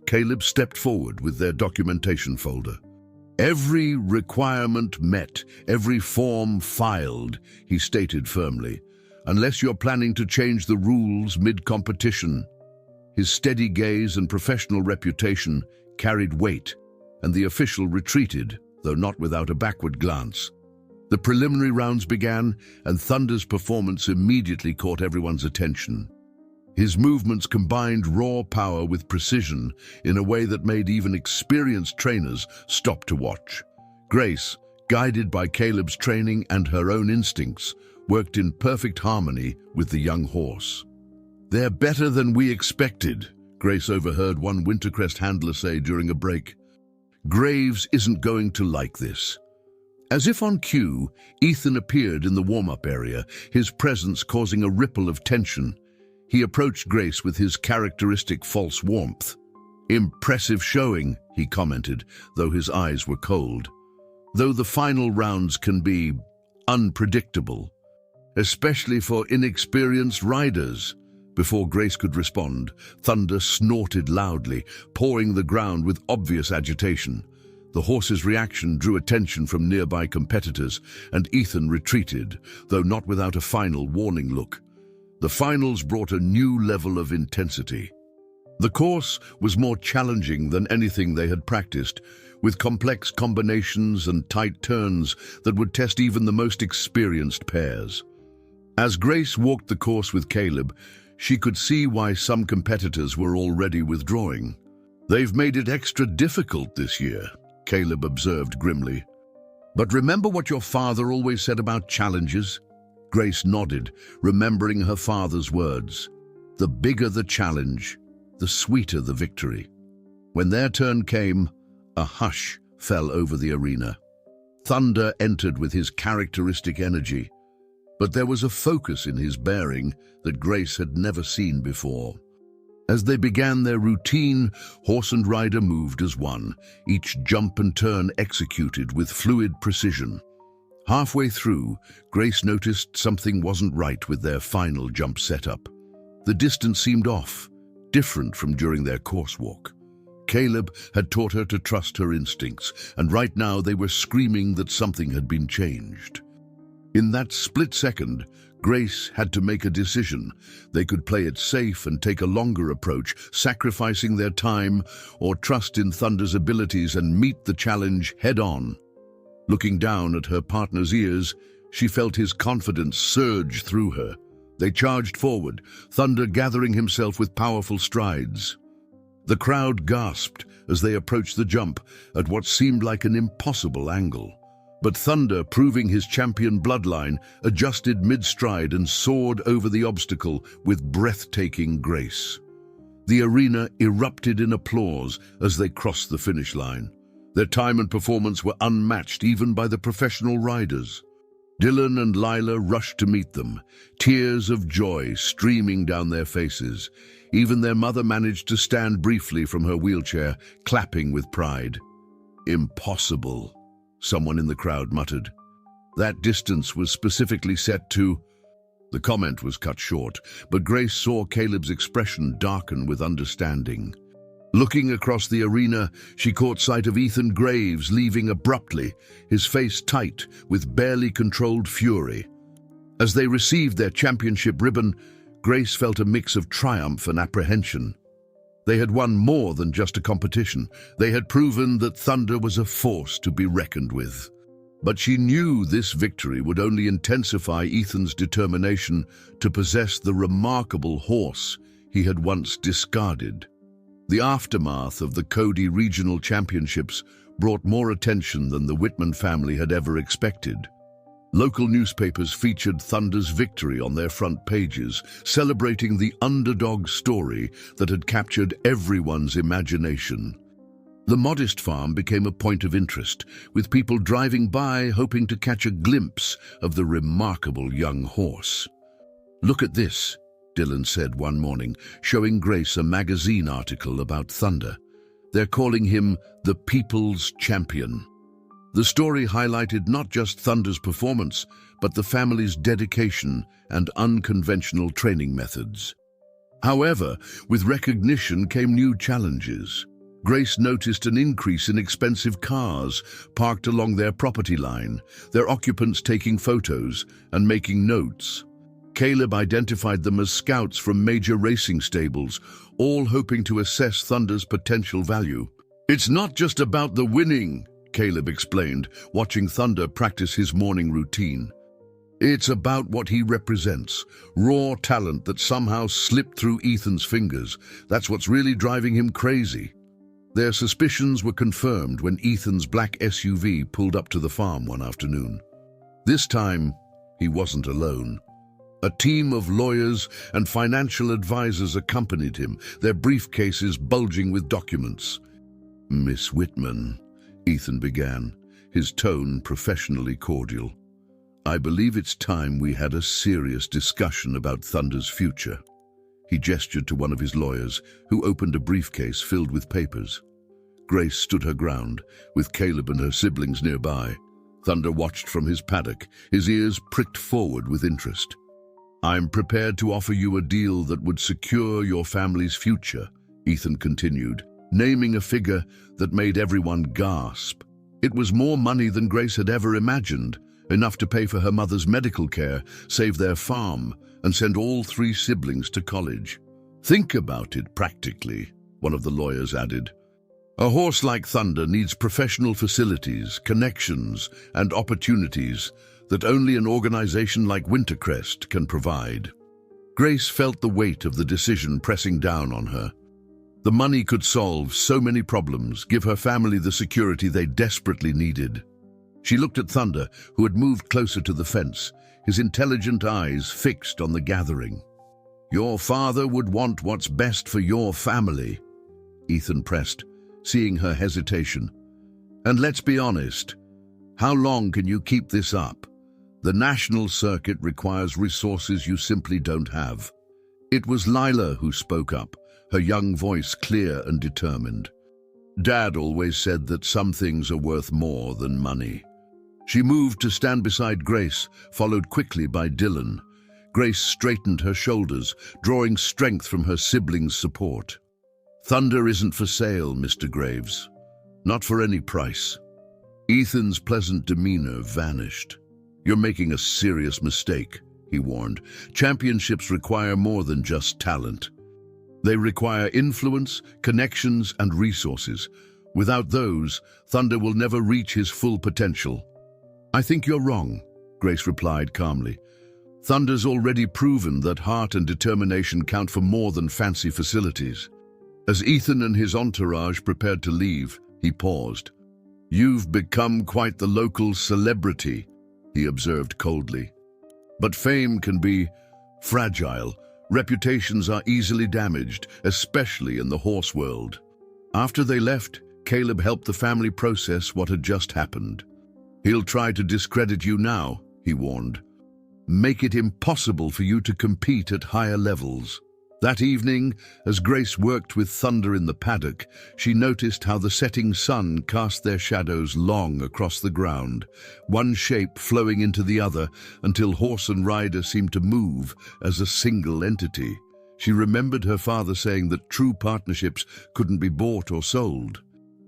A: Caleb stepped forward with their documentation folder. "Every requirement met, every form filed," he stated firmly, "unless you're planning to change the rules mid-competition." His steady gaze and professional reputation carried weight, and the official retreated, though not without a backward glance. The preliminary rounds began, and Thunder's performance immediately caught everyone's attention. His movements combined raw power with precision in a way that made even experienced trainers stop to watch. Grace, guided by Caleb's training and her own instincts, worked in perfect harmony with the young horse. "They're better than we expected," Grace overheard one Wintercrest handler say during a break. "Graves isn't going to like this." As if on cue, Ethan appeared in the warm-up area, his presence causing a ripple of tension. He approached Grace with his characteristic false warmth. "Impressive showing," he commented, though his eyes were cold. "Though the final rounds can be unpredictable, especially for inexperienced riders." Before Grace could respond, Thunder snorted loudly, pawing the ground with obvious agitation. The horse's reaction drew attention from nearby competitors, and Ethan retreated, though not without a final warning look. The finals brought a new level of intensity. The course was more challenging than anything they had practiced, with complex combinations and tight turns that would test even the most experienced pairs. As Grace walked the course with Caleb, she could see why some competitors were already withdrawing. "They've made it extra difficult this year," Caleb observed grimly. "But remember what your father always said about challenges?" Grace nodded, remembering her father's words. "The bigger the challenge, the sweeter the victory." When their turn came, a hush fell over the arena. Thunder entered with his characteristic energy, but there was a focus in his bearing that Grace had never seen before. As they began their routine, horse and rider moved as one, each jump and turn executed with fluid precision. Halfway through, Grace noticed something wasn't right with their final jump setup. The distance seemed off, different from during their course walk. Caleb had taught her to trust her instincts, and right now they were screaming that something had been changed. In that split second, Grace had to make a decision. They could play it safe and take a longer approach, sacrificing their time, or trust in Thunder's abilities and meet the challenge head-on. Looking down at her partner's ears, she felt his confidence surge through her. They charged forward, Thunder gathering himself with powerful strides. The crowd gasped as they approached the jump at what seemed like an impossible angle. But Thunder, proving his champion bloodline, adjusted mid-stride and soared over the obstacle with breathtaking grace. The arena erupted in applause as they crossed the finish line. Their time and performance were unmatched even by the professional riders. Dylan and Lila rushed to meet them, tears of joy streaming down their faces. Even their mother managed to stand briefly from her wheelchair, clapping with pride. "Impossible," someone in the crowd muttered. That distance was specifically set to... The comment was cut short, but Grace saw Caleb's expression darken with understanding. Looking across the arena, she caught sight of Ethan Graves leaving abruptly, his face tight with barely controlled fury. As they received their championship ribbon, Grace felt a mix of triumph and apprehension. They had won more than just a competition. They had proven that Thunder was a force to be reckoned with. But she knew this victory would only intensify Ethan's determination to possess the remarkable horse he had once discarded. The aftermath of the Cody Regional Championships brought more attention than the Whitman family had ever expected. Local newspapers featured Thunder's victory on their front pages, celebrating the underdog story that had captured everyone's imagination. The modest farm became a point of interest, with people driving by hoping to catch a glimpse of the remarkable young horse. "Look at this," Dylan said one morning, showing Grace a magazine article about Thunder. "They're calling him the People's Champion." The story highlighted not just Thunder's performance, but the family's dedication and unconventional training methods. However, with recognition came new challenges. Grace noticed an increase in expensive cars parked along their property line, their occupants taking photos and making notes. Caleb identified them as scouts from major racing stables, all hoping to assess Thunder's potential value. "It's not just about the winning," Caleb explained, watching Thunder practice his morning routine. "It's about what he represents, raw talent that somehow slipped through Ethan's fingers. That's what's really driving him crazy." Their suspicions were confirmed when Ethan's black SUV pulled up to the farm one afternoon. This time, he wasn't alone. A team of lawyers and financial advisors accompanied him, their briefcases bulging with documents. "Miss Whitman," Ethan began, his tone professionally cordial, "I believe it's time we had a serious discussion about Thunder's future." He gestured to one of his lawyers, who opened a briefcase filled with papers. Grace stood her ground, with Caleb and her siblings nearby. Thunder watched from his paddock, his ears pricked forward with interest. "I'm prepared to offer you a deal that would secure your family's future," Ethan continued, naming a figure that made everyone gasp. It was more money than Grace had ever imagined, enough to pay for her mother's medical care, save their farm, and send all 3 siblings to college. "Think about it practically," one of the lawyers added. "A horse like Thunder needs professional facilities, connections, and opportunities that only an organization like Wintercrest can provide." Grace felt the weight of the decision pressing down on her. The money could solve so many problems, give her family the security they desperately needed. She looked at Thunder, who had moved closer to the fence, his intelligent eyes fixed on the gathering. "Your father would want what's best for your family," Ethan pressed, seeing her hesitation. "And let's be honest, how long can you keep this up? The national circuit requires resources you simply don't have." It was Lila who spoke up, her young voice clear and determined. "Dad always said that some things are worth more than money." She moved to stand beside Grace, followed quickly by Dylan. Grace straightened her shoulders, drawing strength from her siblings' support. "Thunder isn't for sale, Mr. Graves. Not for any price." Ethan's pleasant demeanor vanished. "You're making a serious mistake," he warned. "Championships require more than just talent. They require influence, connections, and resources. Without those, Thunder will never reach his full potential." "I think you're wrong," Grace replied calmly. "Thunder's already proven that heart and determination count for more than fancy facilities." As Ethan and his entourage prepared to leave, he paused. "You've become quite the local celebrity," he observed coldly. "But fame can be fragile. Reputations are easily damaged, especially in the horse world." After they left, Caleb helped the family process what had just happened. "He'll try to discredit you now," he warned. "Make it impossible for you to compete at higher levels." That evening, as Grace worked with Thunder in the paddock, she noticed how the setting sun cast their shadows long across the ground, one shape flowing into the other until horse and rider seemed to move as a single entity. She remembered her father saying that true partnerships couldn't be bought or sold.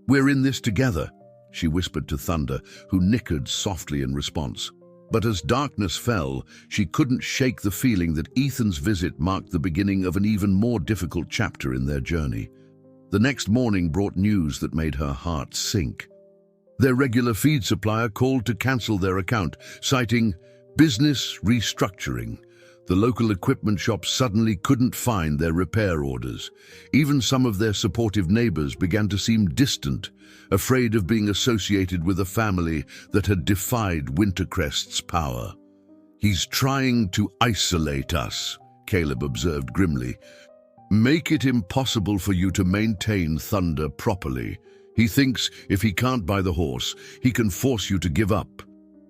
A: "We're in this together," she whispered to Thunder, who nickered softly in response. But as darkness fell, she couldn't shake the feeling that Ethan's visit marked the beginning of an even more difficult chapter in their journey. The next morning brought news that made her heart sink. Their regular feed supplier called to cancel their account, citing business restructuring. The local equipment shop suddenly couldn't find their repair orders. Even some of their supportive neighbors began to seem distant, afraid of being associated with a family that had defied Wintercrest's power. "He's trying to isolate us," Caleb observed grimly. "Make it impossible for you to maintain Thunder properly. He thinks if he can't buy the horse, he can force you to give up."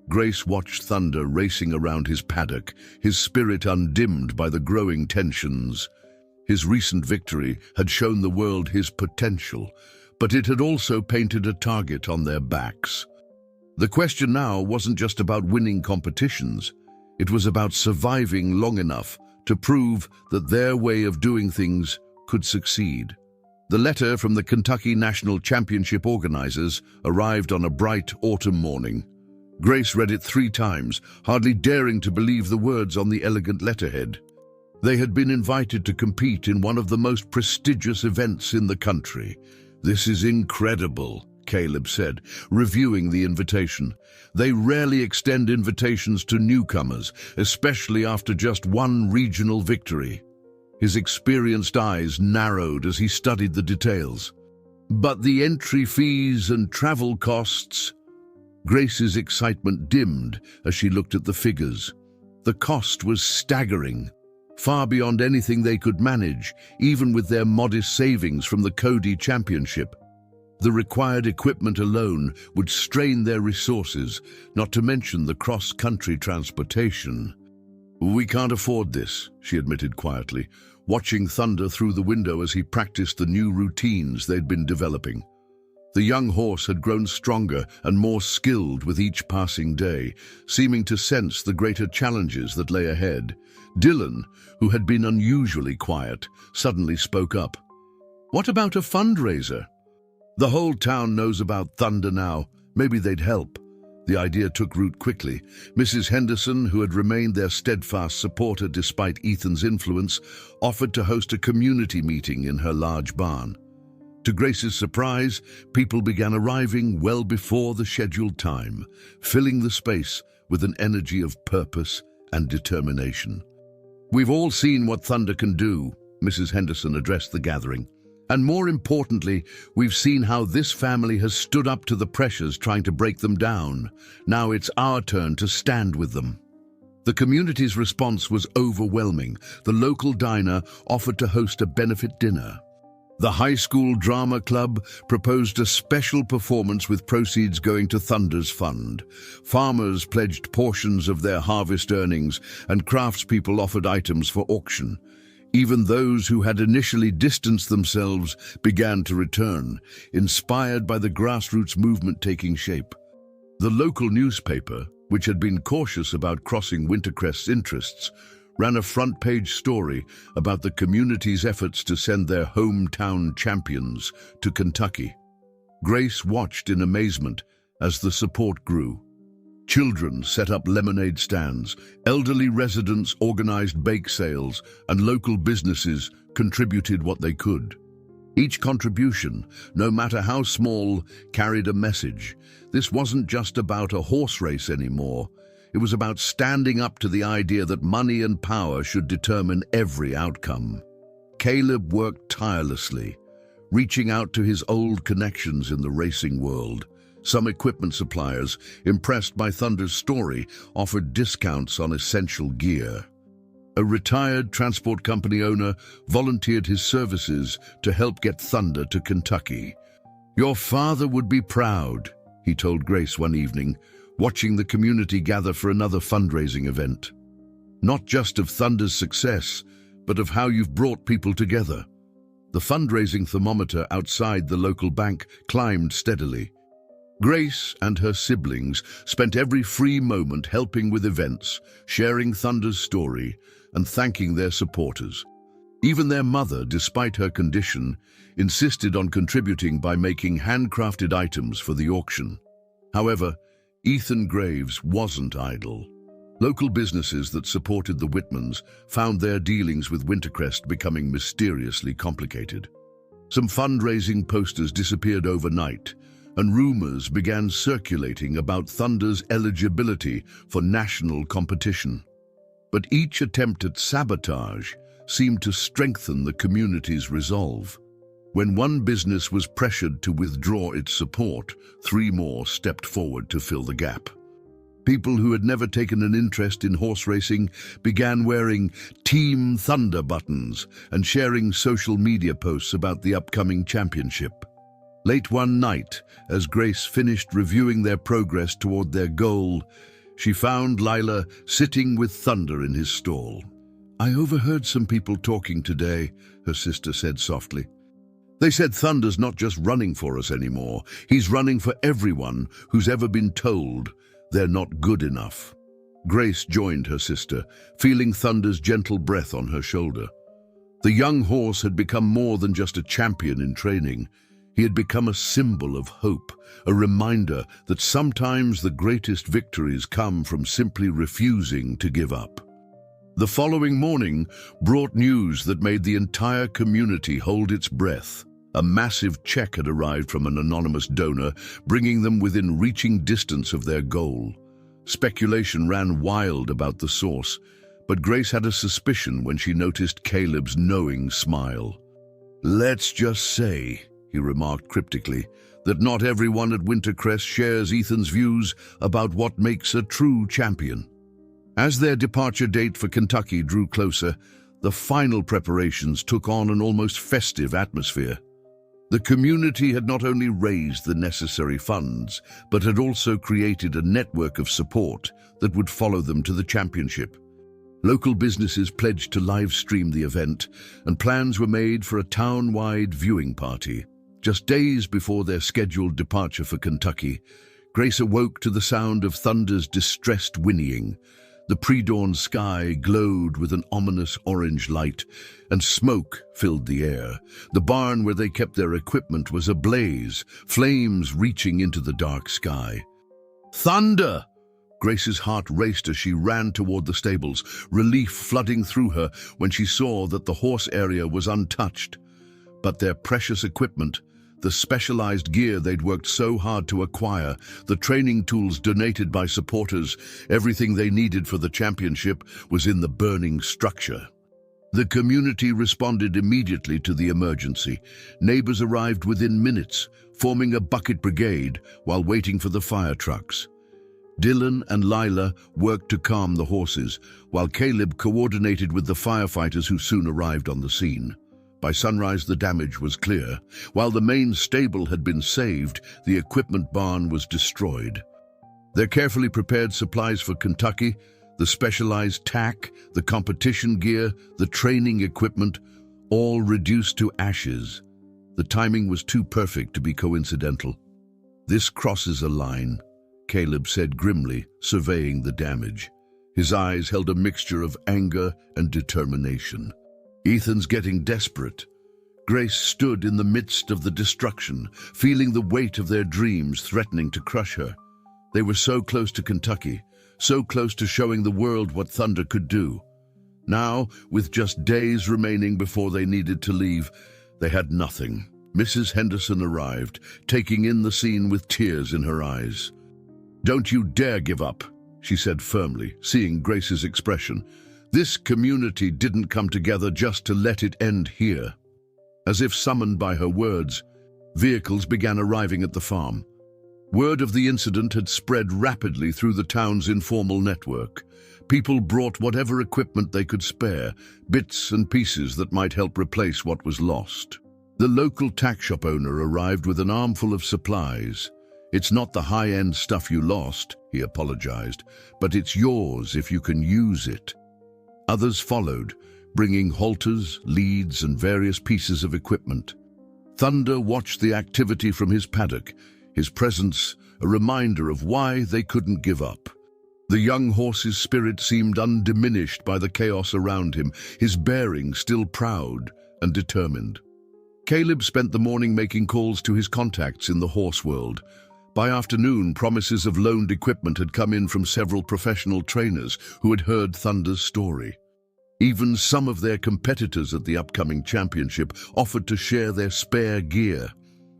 A: Grace watched Thunder racing around his paddock, his spirit undimmed by the growing tensions. His recent victory had shown the world his potential, but it had also painted a target on their backs. The question now wasn't just about winning competitions. It was about surviving long enough to prove that their way of doing things could succeed. The letter from the Kentucky National Championship organizers arrived on a bright autumn morning. Grace read it 3 times, hardly daring to believe the words on the elegant letterhead. They had been invited to compete in one of the most prestigious events in the country. "This is incredible," Caleb said, reviewing the invitation. "They rarely extend invitations to newcomers, especially after just one regional victory." His experienced eyes narrowed as he studied the details. "But the entry fees and travel costs..." Grace's excitement dimmed as she looked at the figures. The cost was staggering, far beyond anything they could manage, even with their modest savings from the Cody Championship. The required equipment alone would strain their resources, not to mention the cross-country transportation. "We can't afford this," she admitted quietly, watching Thunder through the window as he practiced the new routines they'd been developing. The young horse had grown stronger and more skilled with each passing day, seeming to sense the greater challenges that lay ahead. Dylan, who had been unusually quiet, suddenly spoke up. "What about a fundraiser?" "The whole town knows about Thunder now. Maybe they'd help." The idea took root quickly. Mrs. Henderson, who had remained their steadfast supporter despite Ethan's influence, offered to host a community meeting in her large barn. To Grace's surprise, people began arriving well before the scheduled time, filling the space with an energy of purpose and determination. "We've all seen what Thunder can do," Mrs. Henderson addressed the gathering. "And more importantly, we've seen how this family has stood up to the pressures trying to break them down. Now it's our turn to stand with them." The community's response was overwhelming. The local diner offered to host a benefit dinner. The high school drama club proposed a special performance with proceeds going to Thunder's fund. Farmers pledged portions of their harvest earnings, and craftspeople offered items for auction. Even those who had initially distanced themselves began to return, inspired by the grassroots movement taking shape. The local newspaper, which had been cautious about crossing Wintercrest's interests, ran a front-page story about the community's efforts to send their hometown champions to Kentucky. Grace watched in amazement as the support grew. Children set up lemonade stands, elderly residents organized bake sales, and local businesses contributed what they could. Each contribution, no matter how small, carried a message. This wasn't just about a horse race anymore. It was about standing up to the idea that money and power should determine every outcome. Caleb worked tirelessly, reaching out to his old connections in the racing world. Some equipment suppliers, impressed by Thunder's story, offered discounts on essential gear. A retired transport company owner volunteered his services to help get Thunder to Kentucky. "Your father would be proud," he told Grace one evening, watching the community gather for another fundraising event. "Not just of Thunder's success, but of how you've brought people together." The fundraising thermometer outside the local bank climbed steadily. Grace and her siblings spent every free moment helping with events, sharing Thunder's story, and thanking their supporters. Even their mother, despite her condition, insisted on contributing by making handcrafted items for the auction. However, Ethan Graves wasn't idle. Local businesses that supported the Whitmans found their dealings with Wintercrest becoming mysteriously complicated. Some fundraising posters disappeared overnight, and rumors began circulating about Thunder's eligibility for national competition. But each attempt at sabotage seemed to strengthen the community's resolve. When one business was pressured to withdraw its support, 3 more stepped forward to fill the gap. People who had never taken an interest in horse racing began wearing Team Thunder buttons and sharing social media posts about the upcoming championship. Late one night, as Grace finished reviewing their progress toward their goal, she found Lila sitting with Thunder in his stall. "I overheard some people talking today," her sister said softly. "They said Thunder's not just running for us anymore. He's running for everyone who's ever been told they're not good enough." Grace joined her sister, feeling Thunder's gentle breath on her shoulder. The young horse had become more than just a champion in training. He had become a symbol of hope, a reminder that sometimes the greatest victories come from simply refusing to give up. The following morning brought news that made the entire community hold its breath. A massive check had arrived from an anonymous donor, bringing them within reaching distance of their goal. Speculation ran wild about the source, but Grace had a suspicion when she noticed Caleb's knowing smile. "Let's just say," he remarked cryptically, "that not everyone at Wintercrest shares Ethan's views about what makes a true champion." As their departure date for Kentucky drew closer, the final preparations took on an almost festive atmosphere. The community had not only raised the necessary funds, but had also created a network of support that would follow them to the championship. Local businesses pledged to live stream the event, and plans were made for a town-wide viewing party. Just days before their scheduled departure for Kentucky, Grace awoke to the sound of Thunder's distressed whinnying. The pre-dawn sky glowed with an ominous orange light, and smoke filled the air. The barn where they kept their equipment was ablaze, flames reaching into the dark sky. "Thunder!" Grace's heart raced as she ran toward the stables, relief flooding through her when she saw that the horse area was untouched. But their precious equipment, the specialized gear they'd worked so hard to acquire, the training tools donated by supporters, everything they needed for the championship was in the burning structure. The community responded immediately to the emergency. Neighbors arrived within minutes, forming a bucket brigade while waiting for the fire trucks. Dylan and Lila worked to calm the horses, while Caleb coordinated with the firefighters who soon arrived on the scene. By sunrise, the damage was clear. While the main stable had been saved, the equipment barn was destroyed. Their carefully prepared supplies for Kentucky, the specialized tack, the competition gear, the training equipment, all reduced to ashes. The timing was too perfect to be coincidental. "This crosses a line," Caleb said grimly, surveying the damage. His eyes held a mixture of anger and determination. "Ethan's getting desperate." Grace stood in the midst of the destruction, feeling the weight of their dreams threatening to crush her. They were so close to Kentucky, so close to showing the world what Thunder could do. Now, with just days remaining before they needed to leave, they had nothing. Mrs. Henderson arrived, taking in the scene with tears in her eyes. "Don't you dare give up," she said firmly, seeing Grace's expression. This community didn't come together just to let it end here. As if summoned by her words, vehicles began arriving at the farm. Word of the incident had spread rapidly through the town's informal network. People brought whatever equipment they could spare, bits and pieces that might help replace what was lost. The local tack shop owner arrived with an armful of supplies. "It's not the high-end stuff you lost," he apologized, "but it's yours if you can use it." Others followed, bringing halters, leads, and various pieces of equipment. Thunder watched the activity from his paddock, his presence a reminder of why they couldn't give up. The young horse's spirit seemed undiminished by the chaos around him, his bearing still proud and determined. Caleb spent the morning making calls to his contacts in the horse world. By afternoon, promises of loaned equipment had come in from several professional trainers who had heard Thunder's story. Even some of their competitors at the upcoming championship offered to share their spare gear.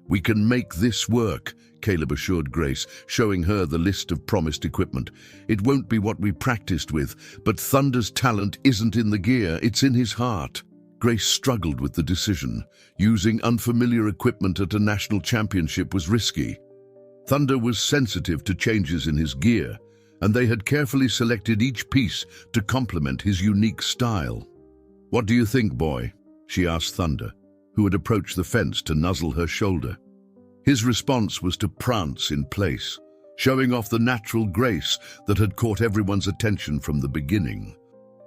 A: "We can make this work," Caleb assured Grace, showing her the list of promised equipment. "It won't be what we practiced with, but Thunder's talent isn't in the gear, it's in his heart." Grace struggled with the decision. Using unfamiliar equipment at a national championship was risky. Thunder was sensitive to changes in his gear, and they had carefully selected each piece to complement his unique style. "What do you think, boy?" she asked Thunder, who had approached the fence to nuzzle her shoulder. His response was to prance in place, showing off the natural grace that had caught everyone's attention from the beginning.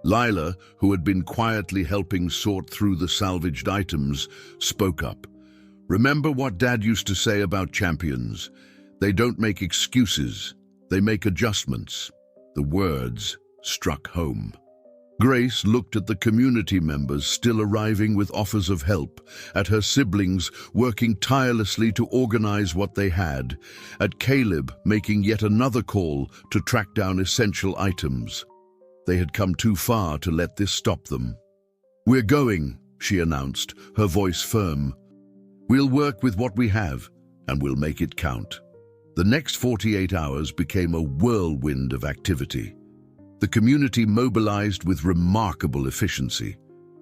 A: Lila, who had been quietly helping sort through the salvaged items, spoke up. "Remember what Dad used to say about champions? They don't make excuses, they make adjustments." The words struck home. Grace looked at the community members still arriving with offers of help, at her siblings working tirelessly to organize what they had, at Caleb making yet another call to track down essential items. They had come too far to let this stop them. "We're going," she announced, her voice firm. "We'll work with what we have, and we'll make it count." The next 48 hours became a whirlwind of activity. The community mobilized with remarkable efficiency.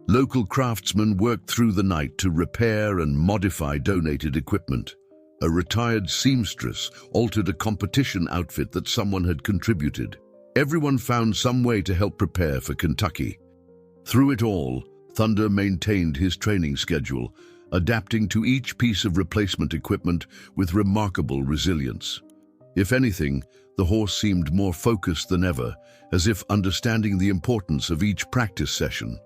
A: Local craftsmen worked through the night to repair and modify donated equipment. A retired seamstress altered a competition outfit that someone had contributed. Everyone found some way to help prepare for Kentucky. Through it all, Thunder maintained his training schedule, adapting to each piece of replacement equipment with remarkable resilience. If anything, the horse seemed more focused than ever, as if understanding the importance of each practice session.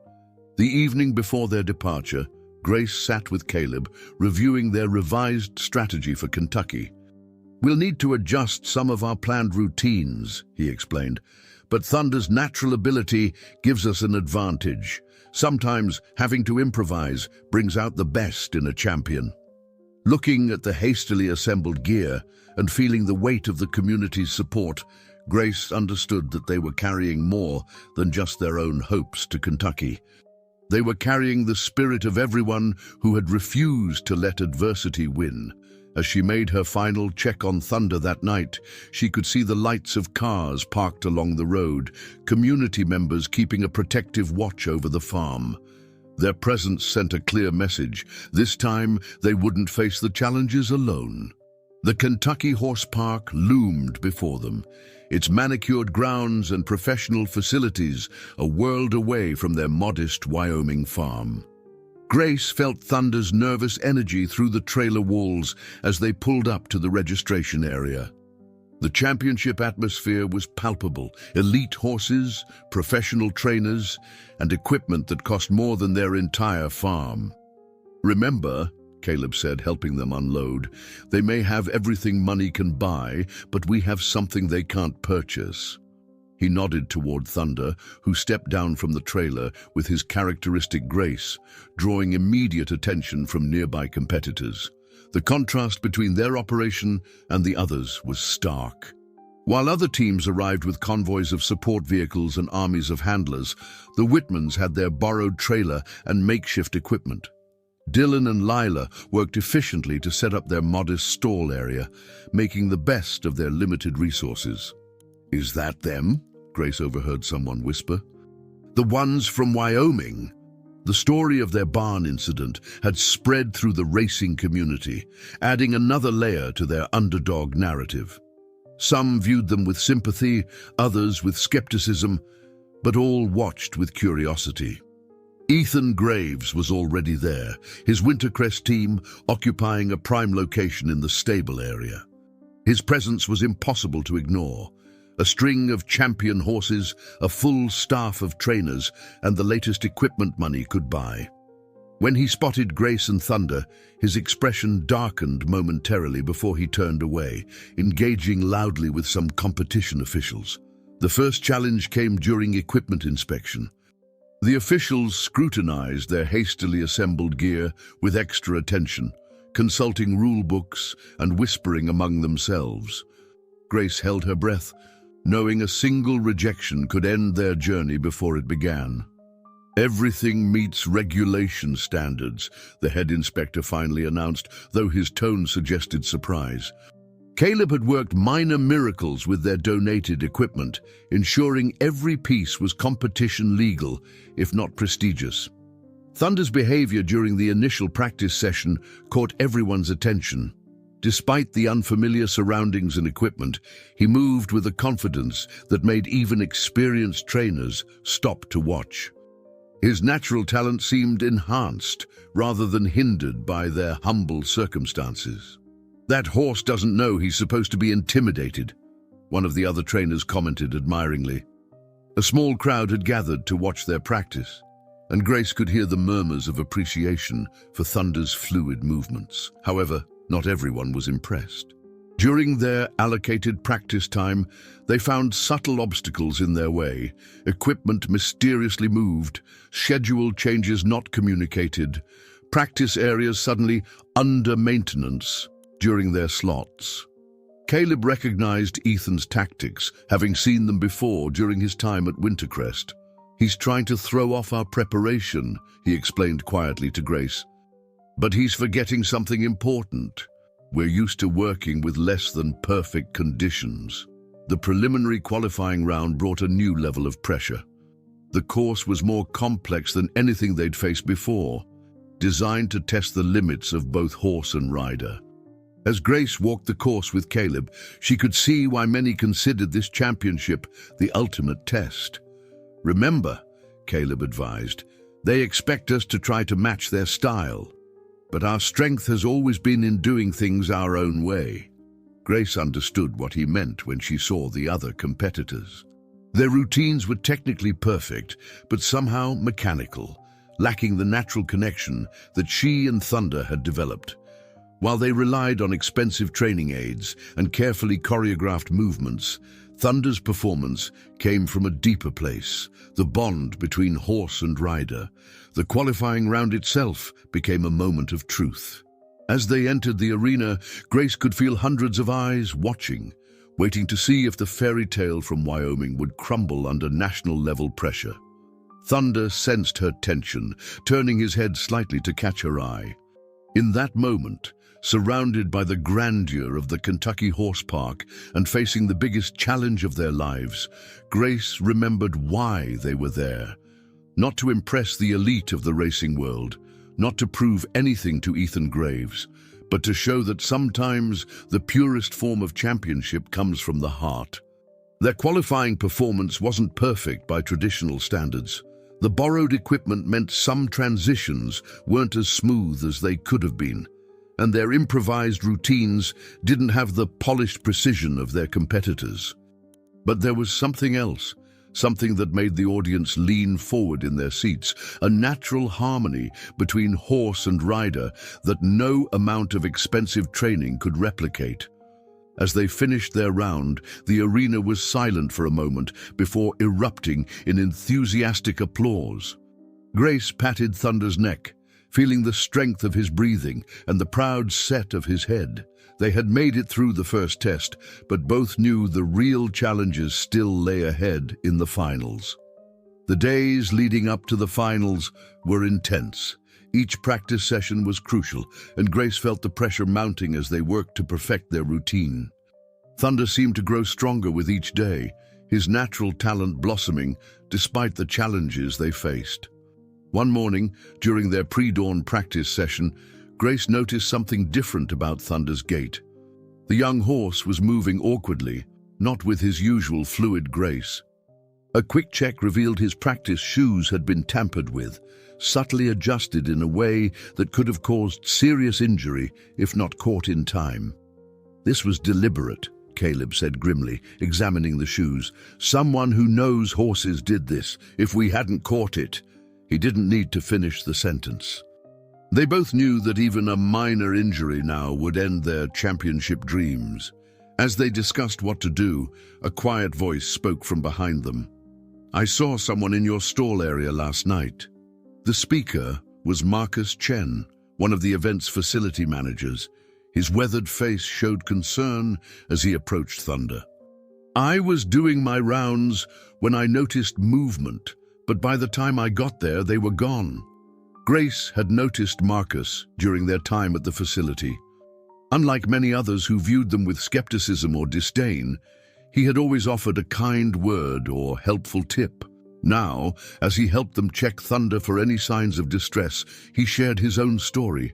A: The evening before their departure, Grace sat with Caleb, reviewing their revised strategy for Kentucky. "We'll need to adjust some of our planned routines," he explained, "but Thunder's natural ability gives us an advantage. Sometimes having to improvise brings out the best in a champion." Looking at the hastily assembled gear and feeling the weight of the community's support, Grace understood that they were carrying more than just their own hopes to Kentucky. They were carrying the spirit of everyone who had refused to let adversity win. As she made her final check on Thunder that night, she could see the lights of cars parked along the road, community members keeping a protective watch over the farm. Their presence sent a clear message. This time, they wouldn't face the challenges alone. The Kentucky Horse Park loomed before them, its manicured grounds and professional facilities a world away from their modest Wyoming farm. Grace felt Thunder's nervous energy through the trailer walls as they pulled up to the registration area. The championship atmosphere was palpable: elite horses, professional trainers, and equipment that cost more than their entire farm. "Remember," Caleb said, helping them unload, "they may have everything money can buy, but we have something they can't purchase." He nodded toward Thunder, who stepped down from the trailer with his characteristic grace, drawing immediate attention from nearby competitors. The contrast between their operation and the others was stark. While other teams arrived with convoys of support vehicles and armies of handlers, the Whitmans had their borrowed trailer and makeshift equipment. Dylan and Lila worked efficiently to set up their modest stall area, making the best of their limited resources. "Is that them?" Grace overheard someone whisper. "The ones from Wyoming." The story of their barn incident had spread through the racing community, adding another layer to their underdog narrative. Some viewed them with sympathy, others with skepticism, but all watched with curiosity. Ethan Graves was already there, his Wintercrest team occupying a prime location in the stable area. His presence was impossible to ignore. A string of champion horses, a full staff of trainers, and the latest equipment money could buy. When he spotted Grace and Thunder, his expression darkened momentarily before he turned away, engaging loudly with some competition officials. The first challenge came during equipment inspection. The officials scrutinized their hastily assembled gear with extra attention, consulting rule books and whispering among themselves. Grace held her breath, knowing a single rejection could end their journey before it began. Everything meets regulation standards, the head inspector finally announced, though his tone suggested surprise. Caleb had worked minor miracles with their donated equipment, ensuring every piece was competition legal, if not prestigious. Thunder's behavior during the initial practice session caught everyone's attention. Despite the unfamiliar surroundings and equipment, he moved with a confidence that made even experienced trainers stop to watch. His natural talent seemed enhanced rather than hindered by their humble circumstances. "That horse doesn't know he's supposed to be intimidated," one of the other trainers commented admiringly. A small crowd had gathered to watch their practice, and Grace could hear the murmurs of appreciation for Thunder's fluid movements. However, not everyone was impressed. During their allocated practice time, they found subtle obstacles in their way. Equipment mysteriously moved, schedule changes not communicated, practice areas suddenly under maintenance during their slots. Caleb recognized Ethan's tactics, having seen them before during his time at Wintercrest. "He's trying to throw off our preparation," he explained quietly to Grace. "But he's forgetting something important. We're used to working with less than perfect conditions." The preliminary qualifying round brought a new level of pressure. The course was more complex than anything they'd faced before, designed to test the limits of both horse and rider. As Grace walked the course with Caleb, she could see why many considered this championship the ultimate test. "Remember," Caleb advised, "they expect us to try to match their style. But our strength has always been in doing things our own way." Grace understood what he meant when she saw the other competitors. Their routines were technically perfect, but somehow mechanical, lacking the natural connection that she and Thunder had developed. While they relied on expensive training aids and carefully choreographed movements, Thunder's performance came from a deeper place, the bond between horse and rider. The qualifying round itself became a moment of truth. As they entered the arena, Grace could feel hundreds of eyes watching, waiting to see if the fairy tale from Wyoming would crumble under national-level pressure. Thunder sensed her tension, turning his head slightly to catch her eye. In that moment, surrounded by the grandeur of the Kentucky Horse Park and facing the biggest challenge of their lives, Grace remembered why they were there. Not to impress the elite of the racing world, not to prove anything to Ethan Graves, but to show that sometimes the purest form of championship comes from the heart. Their qualifying performance wasn't perfect by traditional standards. The borrowed equipment meant some transitions weren't as smooth as they could have been, and their improvised routines didn't have the polished precision of their competitors. But there was something else, something that made the audience lean forward in their seats, a natural harmony between horse and rider that no amount of expensive training could replicate. As they finished their round, the arena was silent for a moment before erupting in enthusiastic applause. Grace patted Thunder's neck, feeling the strength of his breathing and the proud set of his head. They had made it through the first test, but both knew the real challenges still lay ahead in the finals. The days leading up to the finals were intense. Each practice session was crucial, and Grace felt the pressure mounting as they worked to perfect their routine. Thunder seemed to grow stronger with each day, his natural talent blossoming despite the challenges they faced. One morning, during their pre-dawn practice session, Grace noticed something different about Thunder's gait. The young horse was moving awkwardly, not with his usual fluid grace. A quick check revealed his practice shoes had been tampered with, subtly adjusted in a way that could have caused serious injury if not caught in time. "This was deliberate," Caleb said grimly, examining the shoes. "Someone who knows horses did this. If we hadn't caught it..." He didn't need to finish the sentence. They both knew that even a minor injury now would end their championship dreams. As they discussed what to do, a quiet voice spoke from behind them. "I saw someone in your stall area last night." The speaker was Marcus Chen, one of the event's facility managers. His weathered face showed concern as he approached Thunder. "I was doing my rounds when I noticed movement, but by the time I got there, they were gone. Grace had noticed Marcus during their time at the facility. Unlike many others who viewed them with skepticism or disdain, he had always offered a kind word or helpful tip. Now, as he helped them check Thunder for any signs of distress, he shared his own story.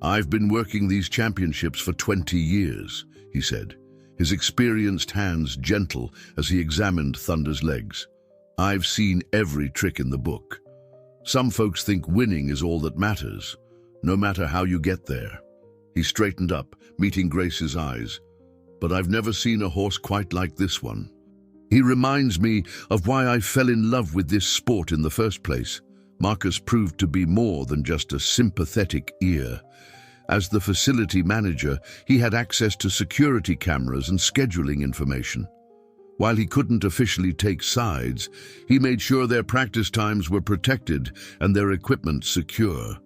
A: "I've been working these championships for 20 years, he said, his experienced hands gentle as he examined Thunder's legs. "I've seen every trick in the book. Some folks think winning is all that matters, no matter how you get there." He straightened up, meeting Grace's eyes. "But I've never seen a horse quite like this one. He reminds me of why I fell in love with this sport in the first place." Marcus proved to be more than just a sympathetic ear. As the facility manager, he had access to security cameras and scheduling information. While he couldn't officially take sides, he made sure their practice times were protected and their equipment secure.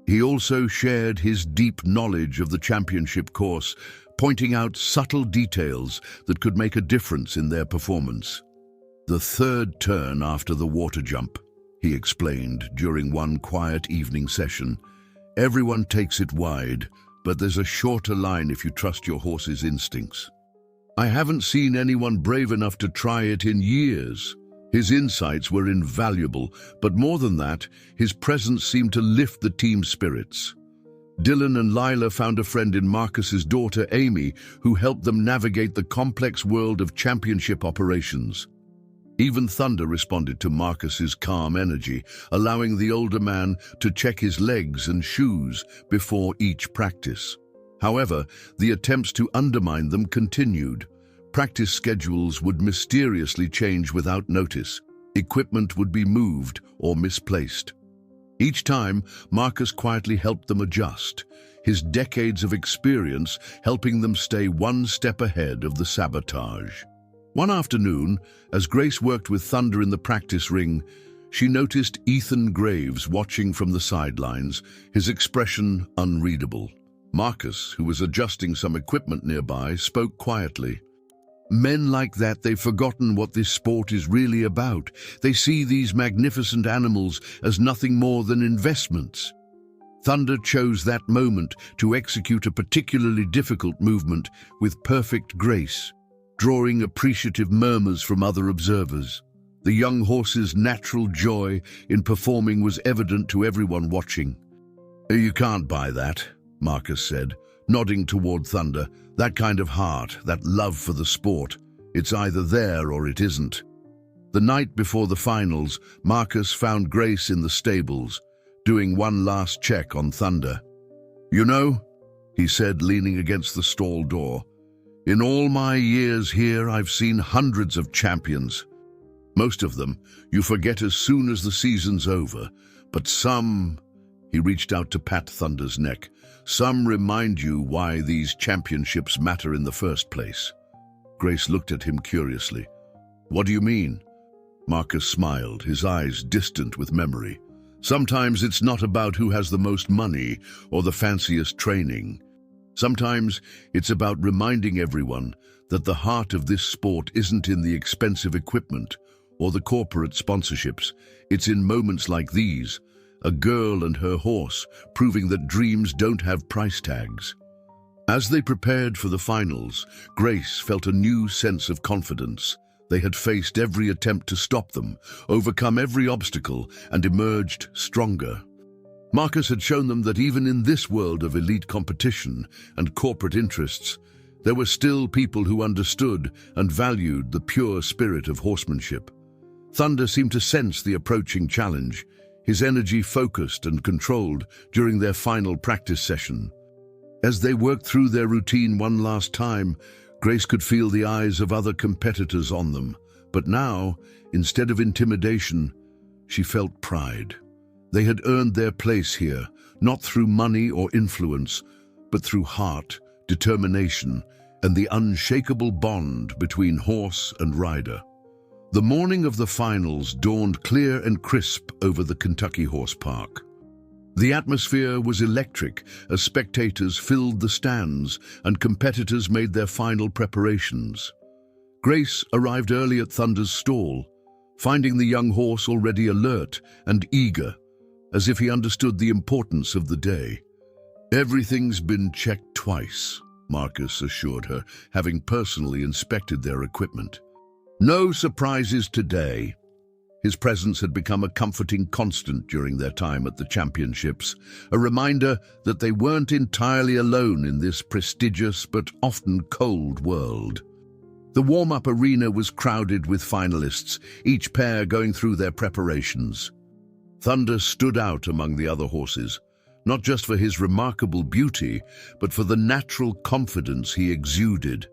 A: He also shared his deep knowledge of the championship course, pointing out subtle details that could make a difference in their performance. "The third turn after the water jump," he explained during one quiet evening session. "Everyone takes it wide, but there's a shorter line if you trust your horse's instincts. I haven't seen anyone brave enough to try it in years." His insights were invaluable, but more than that, his presence seemed to lift the team's spirits. Dylan and Lila found a friend in Marcus's daughter, Amy, who helped them navigate the complex world of championship operations. Even Thunder responded to Marcus's calm energy, allowing the older man to check his legs and shoes before each practice. However, the attempts to undermine them continued. Practice schedules would mysteriously change without notice. Equipment would be moved or misplaced. Each time, Marcus quietly helped them adjust, his decades of experience helping them stay one step ahead of the sabotage. One afternoon, as Grace worked with Thunder in the practice ring, she noticed Ethan Graves watching from the sidelines, his expression unreadable. Marcus, who was adjusting some equipment nearby, spoke quietly. "Men like that, they've forgotten what this sport is really about. They see these magnificent animals as nothing more than investments." Thunder chose that moment to execute a particularly difficult movement with perfect grace, drawing appreciative murmurs from other observers. The young horse's natural joy in performing was evident to everyone watching. "You can't buy that," Marcus said, nodding toward Thunder. "That kind of heart, that love for the sport, it's either there or it isn't." The night before the finals, Marcus found Grace in the stables, doing one last check on Thunder. "You know," he said, leaning against the stall door, "in all my years here, I've seen hundreds of champions. Most of them you forget as soon as the season's over, but some," he reached out to pat Thunder's neck, "some remind you why these championships matter in the first place." Grace looked at him curiously. "What do you mean?" Marcus smiled, his eyes distant with memory. "Sometimes it's not about who has the most money or the fanciest training. Sometimes it's about reminding everyone that the heart of this sport isn't in the expensive equipment or the corporate sponsorships. It's in moments like these, a girl and her horse proving that dreams don't have price tags." As they prepared for the finals, Grace felt a new sense of confidence. They had faced every attempt to stop them, overcome every obstacle, and emerged stronger. Marcus had shown them that even in this world of elite competition and corporate interests, there were still people who understood and valued the pure spirit of horsemanship. Thunder seemed to sense the approaching challenge, his energy focused and controlled during their final practice session. As they worked through their routine one last time, Grace could feel the eyes of other competitors on them. But now, instead of intimidation, she felt pride. They had earned their place here, not through money or influence, but through heart, determination, and the unshakable bond between horse and rider. The morning of the finals dawned clear and crisp over the Kentucky Horse Park. The atmosphere was electric as spectators filled the stands and competitors made their final preparations. Grace arrived early at Thunder's stall, finding the young horse already alert and eager, as if he understood the importance of the day. "Everything's been checked twice," Marcus assured her, having personally inspected their equipment. "No surprises today." His presence had become a comforting constant during their time at the championships, a reminder that they weren't entirely alone in this prestigious but often cold world. The warm-up arena was crowded with finalists, each pair going through their preparations. Thunder stood out among the other horses, not just for his remarkable beauty, but for the natural confidence he exuded.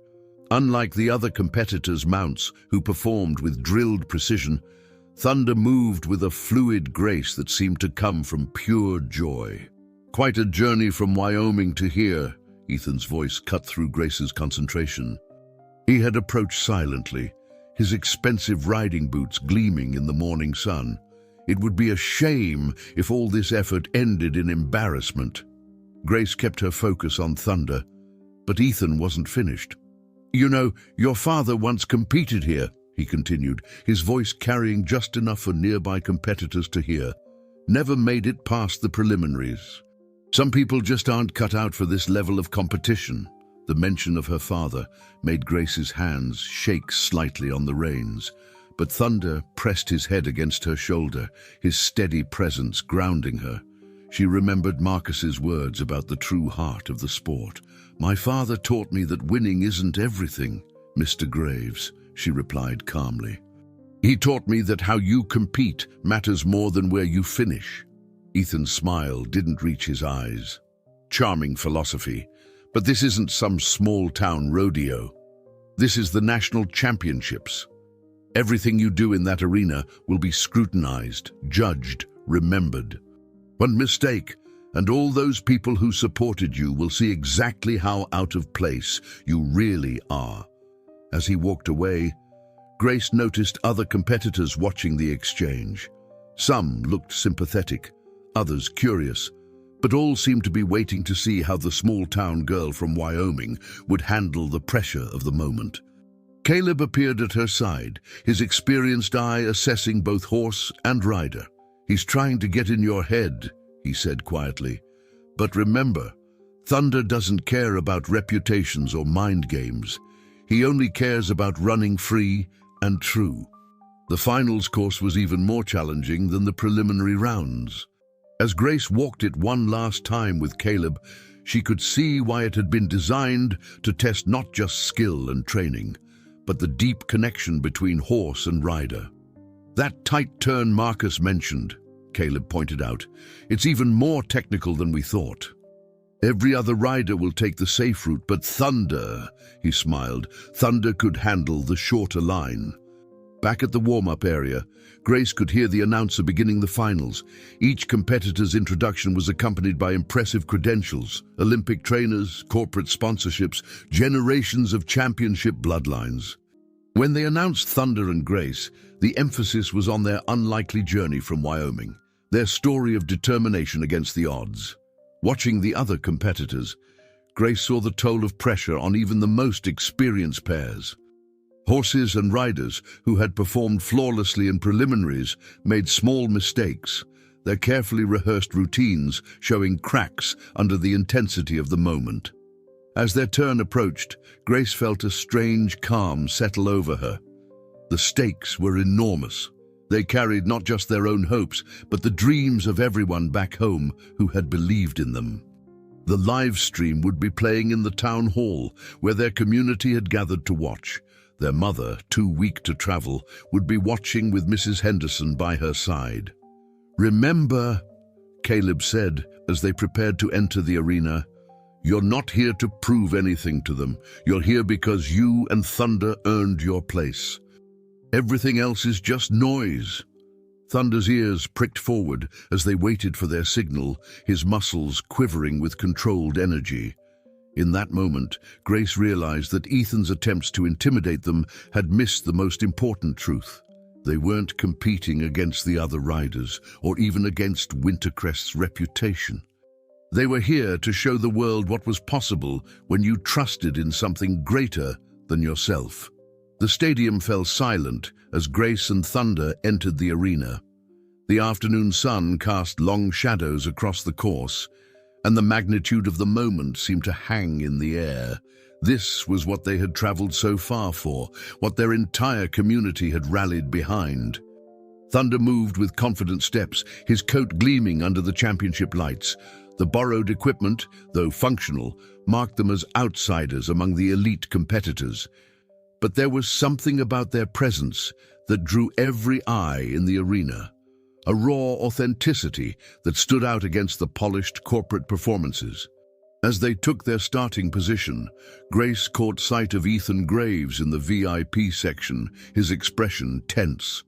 A: Unlike the other competitors' mounts, who performed with drilled precision, Thunder moved with a fluid grace that seemed to come from pure joy. "Quite a journey from Wyoming to here," Ethan's voice cut through Grace's concentration. He had approached silently, his expensive riding boots gleaming in the morning sun. It would be a shame if all this effort ended in embarrassment. Grace kept her focus on Thunder, but Ethan wasn't finished. "You know, your father once competed here," he continued, his voice carrying just enough for nearby competitors to hear. "Never made it past the preliminaries. Some people just aren't cut out for this level of competition." The mention of her father made Grace's hands shake slightly on the reins, but Thunder pressed his head against her shoulder, his steady presence grounding her. She remembered Marcus's words about the true heart of the sport. "My father taught me that winning isn't everything, Mr. Graves," she replied calmly. "He taught me that how you compete matters more than where you finish." Ethan's smile didn't reach his eyes. "Charming philosophy, but this isn't some small-town rodeo. This is the national championships. Everything you do in that arena will be scrutinized, judged, remembered. One mistake, and all those people who supported you will see exactly how out of place you really are." As he walked away, Grace noticed other competitors watching the exchange. Some looked sympathetic, others curious, but all seemed to be waiting to see how the small-town girl from Wyoming would handle the pressure of the moment. Caleb appeared at her side, his experienced eye assessing both horse and rider. "He's trying to get in your head," he said quietly. "But remember, Thunder doesn't care about reputations or mind games. He only cares about running free and true." The finals course was even more challenging than the preliminary rounds. As Grace walked it one last time with Caleb, she could see why it had been designed to test not just skill and training, but the deep connection between horse and rider. "That tight turn Marcus mentioned," Caleb pointed out, "it's even more technical than we thought. Every other rider will take the safe route, but Thunder," he smiled, "Thunder could handle the shorter line." Back at the warm-up area, Grace could hear the announcer beginning the finals. Each competitor's introduction was accompanied by impressive credentials, Olympic trainers, corporate sponsorships, generations of championship bloodlines. When they announced Thunder and Grace, the emphasis was on their unlikely journey from Wyoming, their story of determination against the odds. Watching the other competitors, Grace saw the toll of pressure on even the most experienced pairs. Horses and riders who had performed flawlessly in preliminaries made small mistakes, their carefully rehearsed routines showing cracks under the intensity of the moment. As their turn approached, Grace felt a strange calm settle over her. The stakes were enormous. They carried not just their own hopes, but the dreams of everyone back home who had believed in them. The live stream would be playing in the town hall, where their community had gathered to watch. Their mother, too weak to travel, would be watching with Mrs. Henderson by her side. "Remember," Caleb said as they prepared to enter the arena, "you're not here to prove anything to them. You're here because you and Thunder earned your place. Everything else is just noise." Thunder's ears pricked forward as they waited for their signal, his muscles quivering with controlled energy. In that moment, Grace realized that Ethan's attempts to intimidate them had missed the most important truth. They weren't competing against the other riders, or even against Wintercrest's reputation. They were here to show the world what was possible when you trusted in something greater than yourself. The stadium fell silent as Grace and Thunder entered the arena. The afternoon sun cast long shadows across the course, and the magnitude of the moment seemed to hang in the air. This was what they had traveled so far for, what their entire community had rallied behind. Thunder moved with confident steps, his coat gleaming under the championship lights. The borrowed equipment, though functional, marked them as outsiders among the elite competitors. But there was something about their presence that drew every eye in the arena. A raw authenticity that stood out against the polished corporate performances. As they took their starting position, Grace caught sight of Ethan Graves in the VIP section, his expression tense.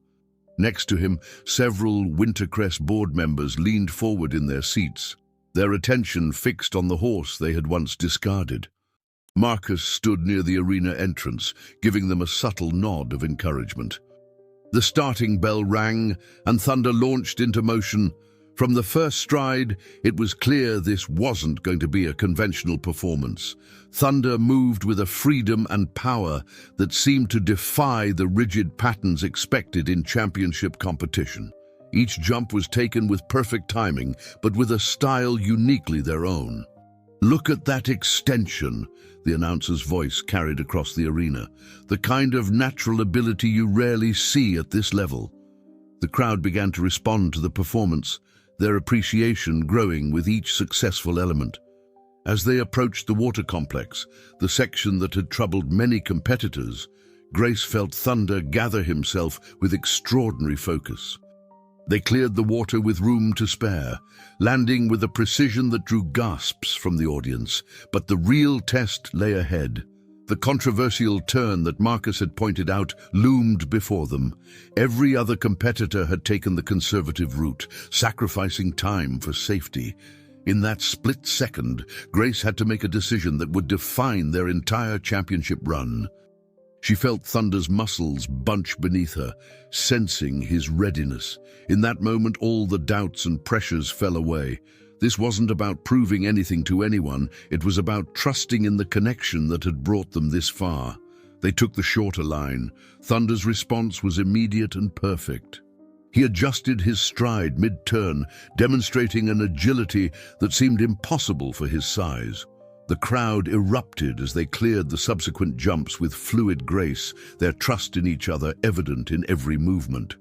A: Next to him, several Wintercrest board members leaned forward in their seats, their attention fixed on the horse they had once discarded. Marcus stood near the arena entrance, giving them a subtle nod of encouragement. The starting bell rang, and Thunder launched into motion. From the first stride, it was clear this wasn't going to be a conventional performance. Thunder moved with a freedom and power that seemed to defy the rigid patterns expected in championship competition. Each jump was taken with perfect timing, but with a style uniquely their own. "Look at that extension," the announcer's voice carried across the arena. "The kind of natural ability you rarely see at this level." The crowd began to respond to the performance, their appreciation growing with each successful element. As they approached the water complex, the section that had troubled many competitors, Grace felt Thunder gather himself with extraordinary focus. They cleared the water with room to spare, landing with a precision that drew gasps from the audience. But the real test lay ahead. The controversial turn that Marcus had pointed out loomed before them. Every other competitor had taken the conservative route, sacrificing time for safety. In that split second, Grace had to make a decision that would define their entire championship run. She felt Thunder's muscles bunch beneath her, sensing his readiness. In that moment, all the doubts and pressures fell away. This wasn't about proving anything to anyone, it was about trusting in the connection that had brought them this far. They took the shorter line. Thunder's response was immediate and perfect. He adjusted his stride mid-turn, demonstrating an agility that seemed impossible for his size. The crowd erupted as they cleared the subsequent jumps with fluid grace, their trust in each other evident in every movement.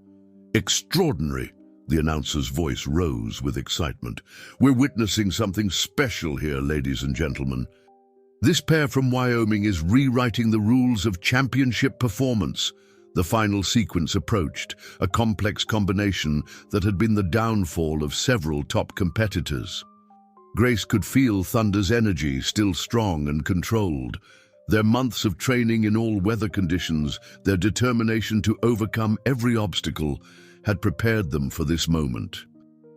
A: "Extraordinary!" The announcer's voice rose with excitement. "We're witnessing something special here, ladies and gentlemen. This pair from Wyoming is rewriting the rules of championship performance." The final sequence approached, a complex combination that had been the downfall of several top competitors. Grace could feel Thunder's energy, still strong and controlled. Their months of training in all weather conditions, their determination to overcome every obstacle, had prepared them for this moment.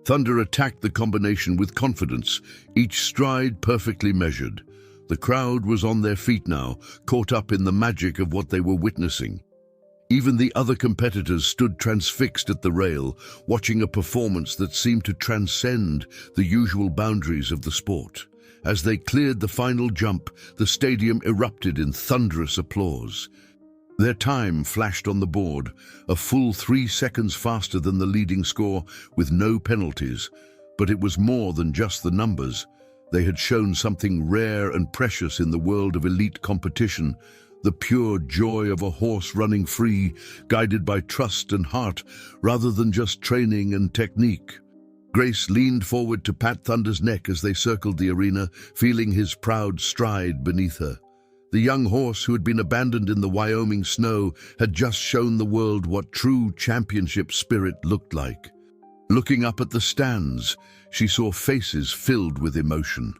A: Thunder attacked the combination with confidence, each stride perfectly measured. The crowd was on their feet now, caught up in the magic of what they were witnessing. Even the other competitors stood transfixed at the rail, watching a performance that seemed to transcend the usual boundaries of the sport. As they cleared the final jump, the stadium erupted in thunderous applause. Their time flashed on the board, a full 3 seconds faster than the leading score, with no penalties. But it was more than just the numbers. They had shown something rare and precious in the world of elite competition, the pure joy of a horse running free, guided by trust and heart, rather than just training and technique. Grace leaned forward to pat Thunder's neck as they circled the arena, feeling his proud stride beneath her. The young horse who had been abandoned in the Wyoming snow had just shown the world what true championship spirit looked like. Looking up at the stands, she saw faces filled with emotion.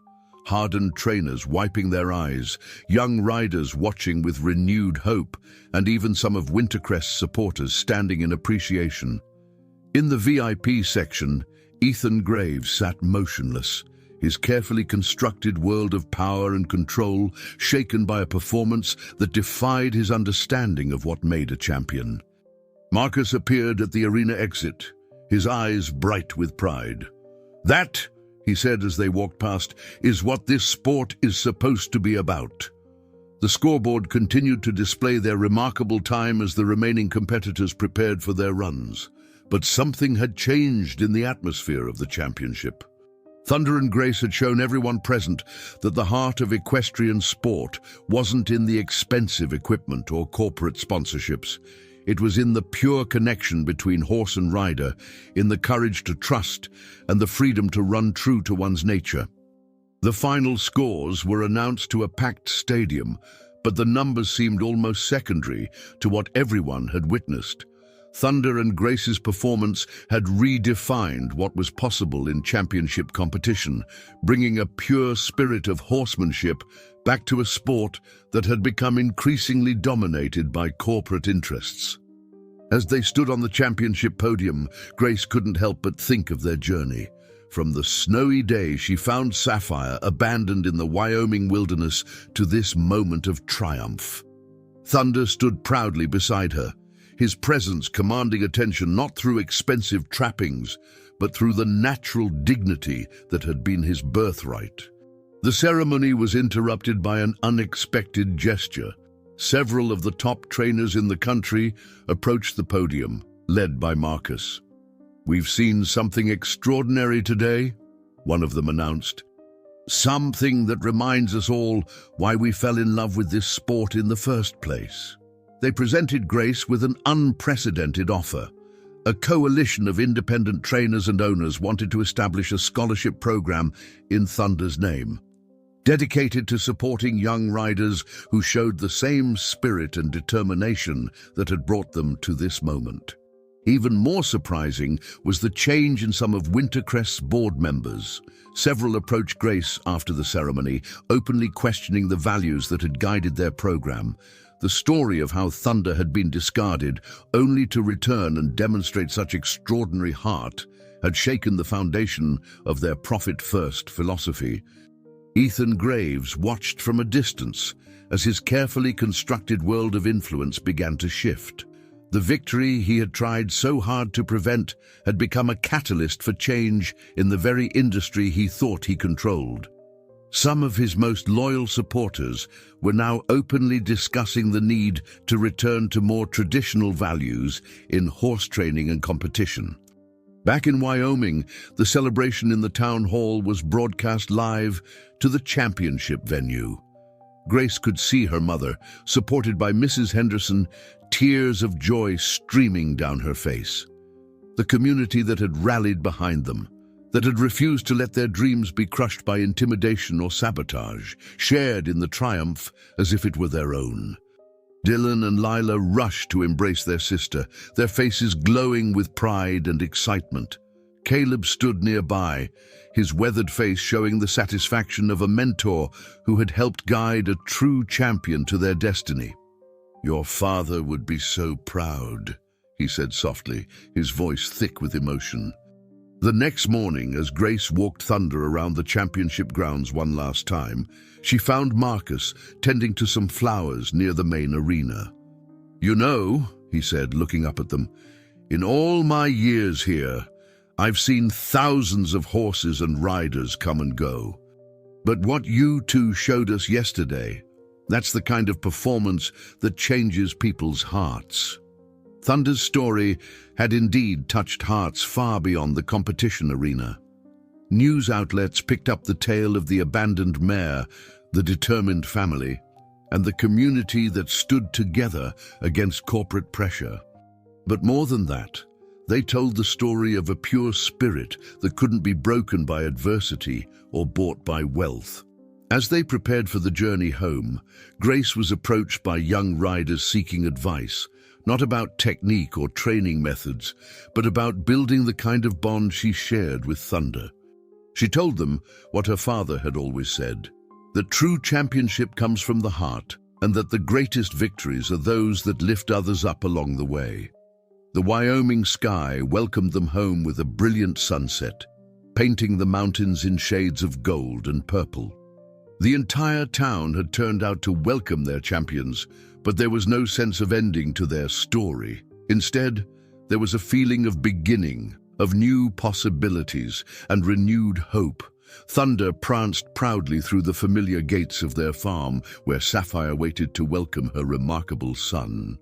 A: Hardened trainers wiping their eyes, young riders watching with renewed hope, and even some of Wintercrest's supporters standing in appreciation. In the VIP section, Ethan Graves sat motionless, his carefully constructed world of power and control shaken by a performance that defied his understanding of what made a champion. Marcus appeared at the arena exit, his eyes bright with pride. "That," he said as they walked past, "is what this sport is supposed to be about." The scoreboard continued to display their remarkable time as the remaining competitors prepared for their runs. But something had changed in the atmosphere of the championship. Thunder and Grace had shown everyone present that the heart of equestrian sport wasn't in the expensive equipment or corporate sponsorships. It was in the pure connection between horse and rider, in the courage to trust and the freedom to run true to one's nature. The final scores were announced to a packed stadium, but the numbers seemed almost secondary to what everyone had witnessed. Thunder and Grace's performance had redefined what was possible in championship competition, bringing a pure spirit of horsemanship back to a sport that had become increasingly dominated by corporate interests. As they stood on the championship podium, Grace couldn't help but think of their journey. From the snowy day she found Sapphire abandoned in the Wyoming wilderness to this moment of triumph. Thunder stood proudly beside her, his presence commanding attention not through expensive trappings, but through the natural dignity that had been his birthright. The ceremony was interrupted by an unexpected gesture. Several of the top trainers in the country approached the podium, led by Marcus. "We've seen something extraordinary today," one of them announced. "Something that reminds us all why we fell in love with this sport in the first place." They presented Grace with an unprecedented offer. A coalition of independent trainers and owners wanted to establish a scholarship program in Thunder's name, dedicated to supporting young riders who showed the same spirit and determination that had brought them to this moment. Even more surprising was the change in some of Wintercrest's board members. Several approached Grace after the ceremony, openly questioning the values that had guided their program. The story of how Thunder had been discarded only to return and demonstrate such extraordinary heart had shaken the foundation of their profit-first philosophy. Ethan Graves watched from a distance as his carefully constructed world of influence began to shift. The victory he had tried so hard to prevent had become a catalyst for change in the very industry he thought he controlled. Some of his most loyal supporters were now openly discussing the need to return to more traditional values in horse training and competition. Back in Wyoming, the celebration in the town hall was broadcast live to the championship venue. Grace could see her mother, supported by Mrs. Henderson, tears of joy streaming down her face. The community that had rallied behind them, that had refused to let their dreams be crushed by intimidation or sabotage, shared in the triumph as if it were their own. Dylan and Lila rushed to embrace their sister, their faces glowing with pride and excitement. Caleb stood nearby, his weathered face showing the satisfaction of a mentor who had helped guide a true champion to their destiny. "Your father would be so proud," he said softly, his voice thick with emotion. The next morning, as Grace walked Thunder around the championship grounds one last time, she found Marcus tending to some flowers near the main arena. "You know," he said, looking up at them, "in all my years here, I've seen thousands of horses and riders come and go. But what you two showed us yesterday, that's the kind of performance that changes people's hearts." Thunder's story had indeed touched hearts far beyond the competition arena. News outlets picked up the tale of the abandoned mare, the determined family, and the community that stood together against corporate pressure. But more than that, they told the story of a pure spirit that couldn't be broken by adversity or bought by wealth. As they prepared for the journey home, Grace was approached by young riders seeking advice, not about technique or training methods, but about building the kind of bond she shared with Thunder. She told them what her father had always said, that true championship comes from the heart, and that the greatest victories are those that lift others up along the way. The Wyoming sky welcomed them home with a brilliant sunset, painting the mountains in shades of gold and purple. The entire town had turned out to welcome their champions, but there was no sense of ending to their story. Instead, there was a feeling of beginning, of new possibilities and renewed hope, Thunder pranced proudly through the familiar gates of their farm, where Sapphire waited to welcome her remarkable son.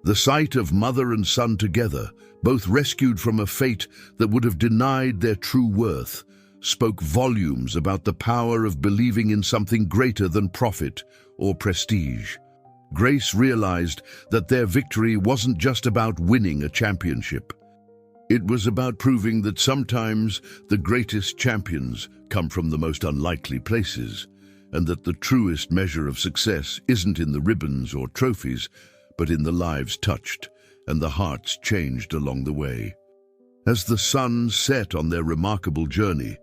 A: The sight of mother and son together, both rescued from a fate that would have denied their true worth, spoke volumes about the power of believing in something greater than profit or prestige. Grace realized that their victory wasn't just about winning a championship. It was about proving that sometimes the greatest champions come from the most unlikely places, and that the truest measure of success isn't in the ribbons or trophies, but in the lives touched and the hearts changed along the way. As the sun set on their remarkable journey,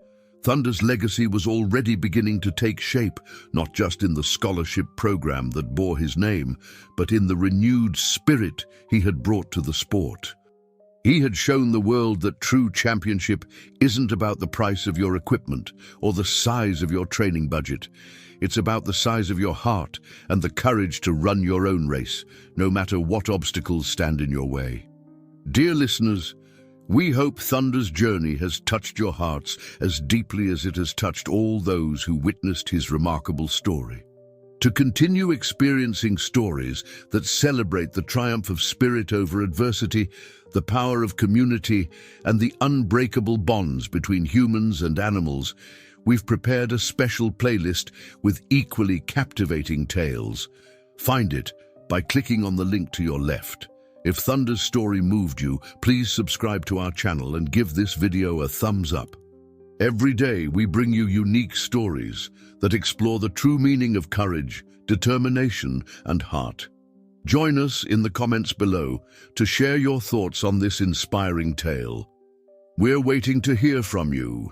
A: Thunder's legacy was already beginning to take shape, not just in the scholarship program that bore his name, but in the renewed spirit he had brought to the sport. He had shown the world that true championship isn't about the price of your equipment or the size of your training budget. It's about the size of your heart and the courage to run your own race, no matter what obstacles stand in your way. Dear listeners, we hope Thunder's journey has touched your hearts as deeply as it has touched all those who witnessed his remarkable story. To continue experiencing stories that celebrate the triumph of spirit over adversity, the power of community, and the unbreakable bonds between humans and animals, we've prepared a special playlist with equally captivating tales. Find it by clicking on the link to your left. If Thunder's story moved you, please subscribe to our channel and give this video a thumbs up. Every day we bring you unique stories that explore the true meaning of courage, determination, and heart. Join us in the comments below to share your thoughts on this inspiring tale. We're waiting to hear from you.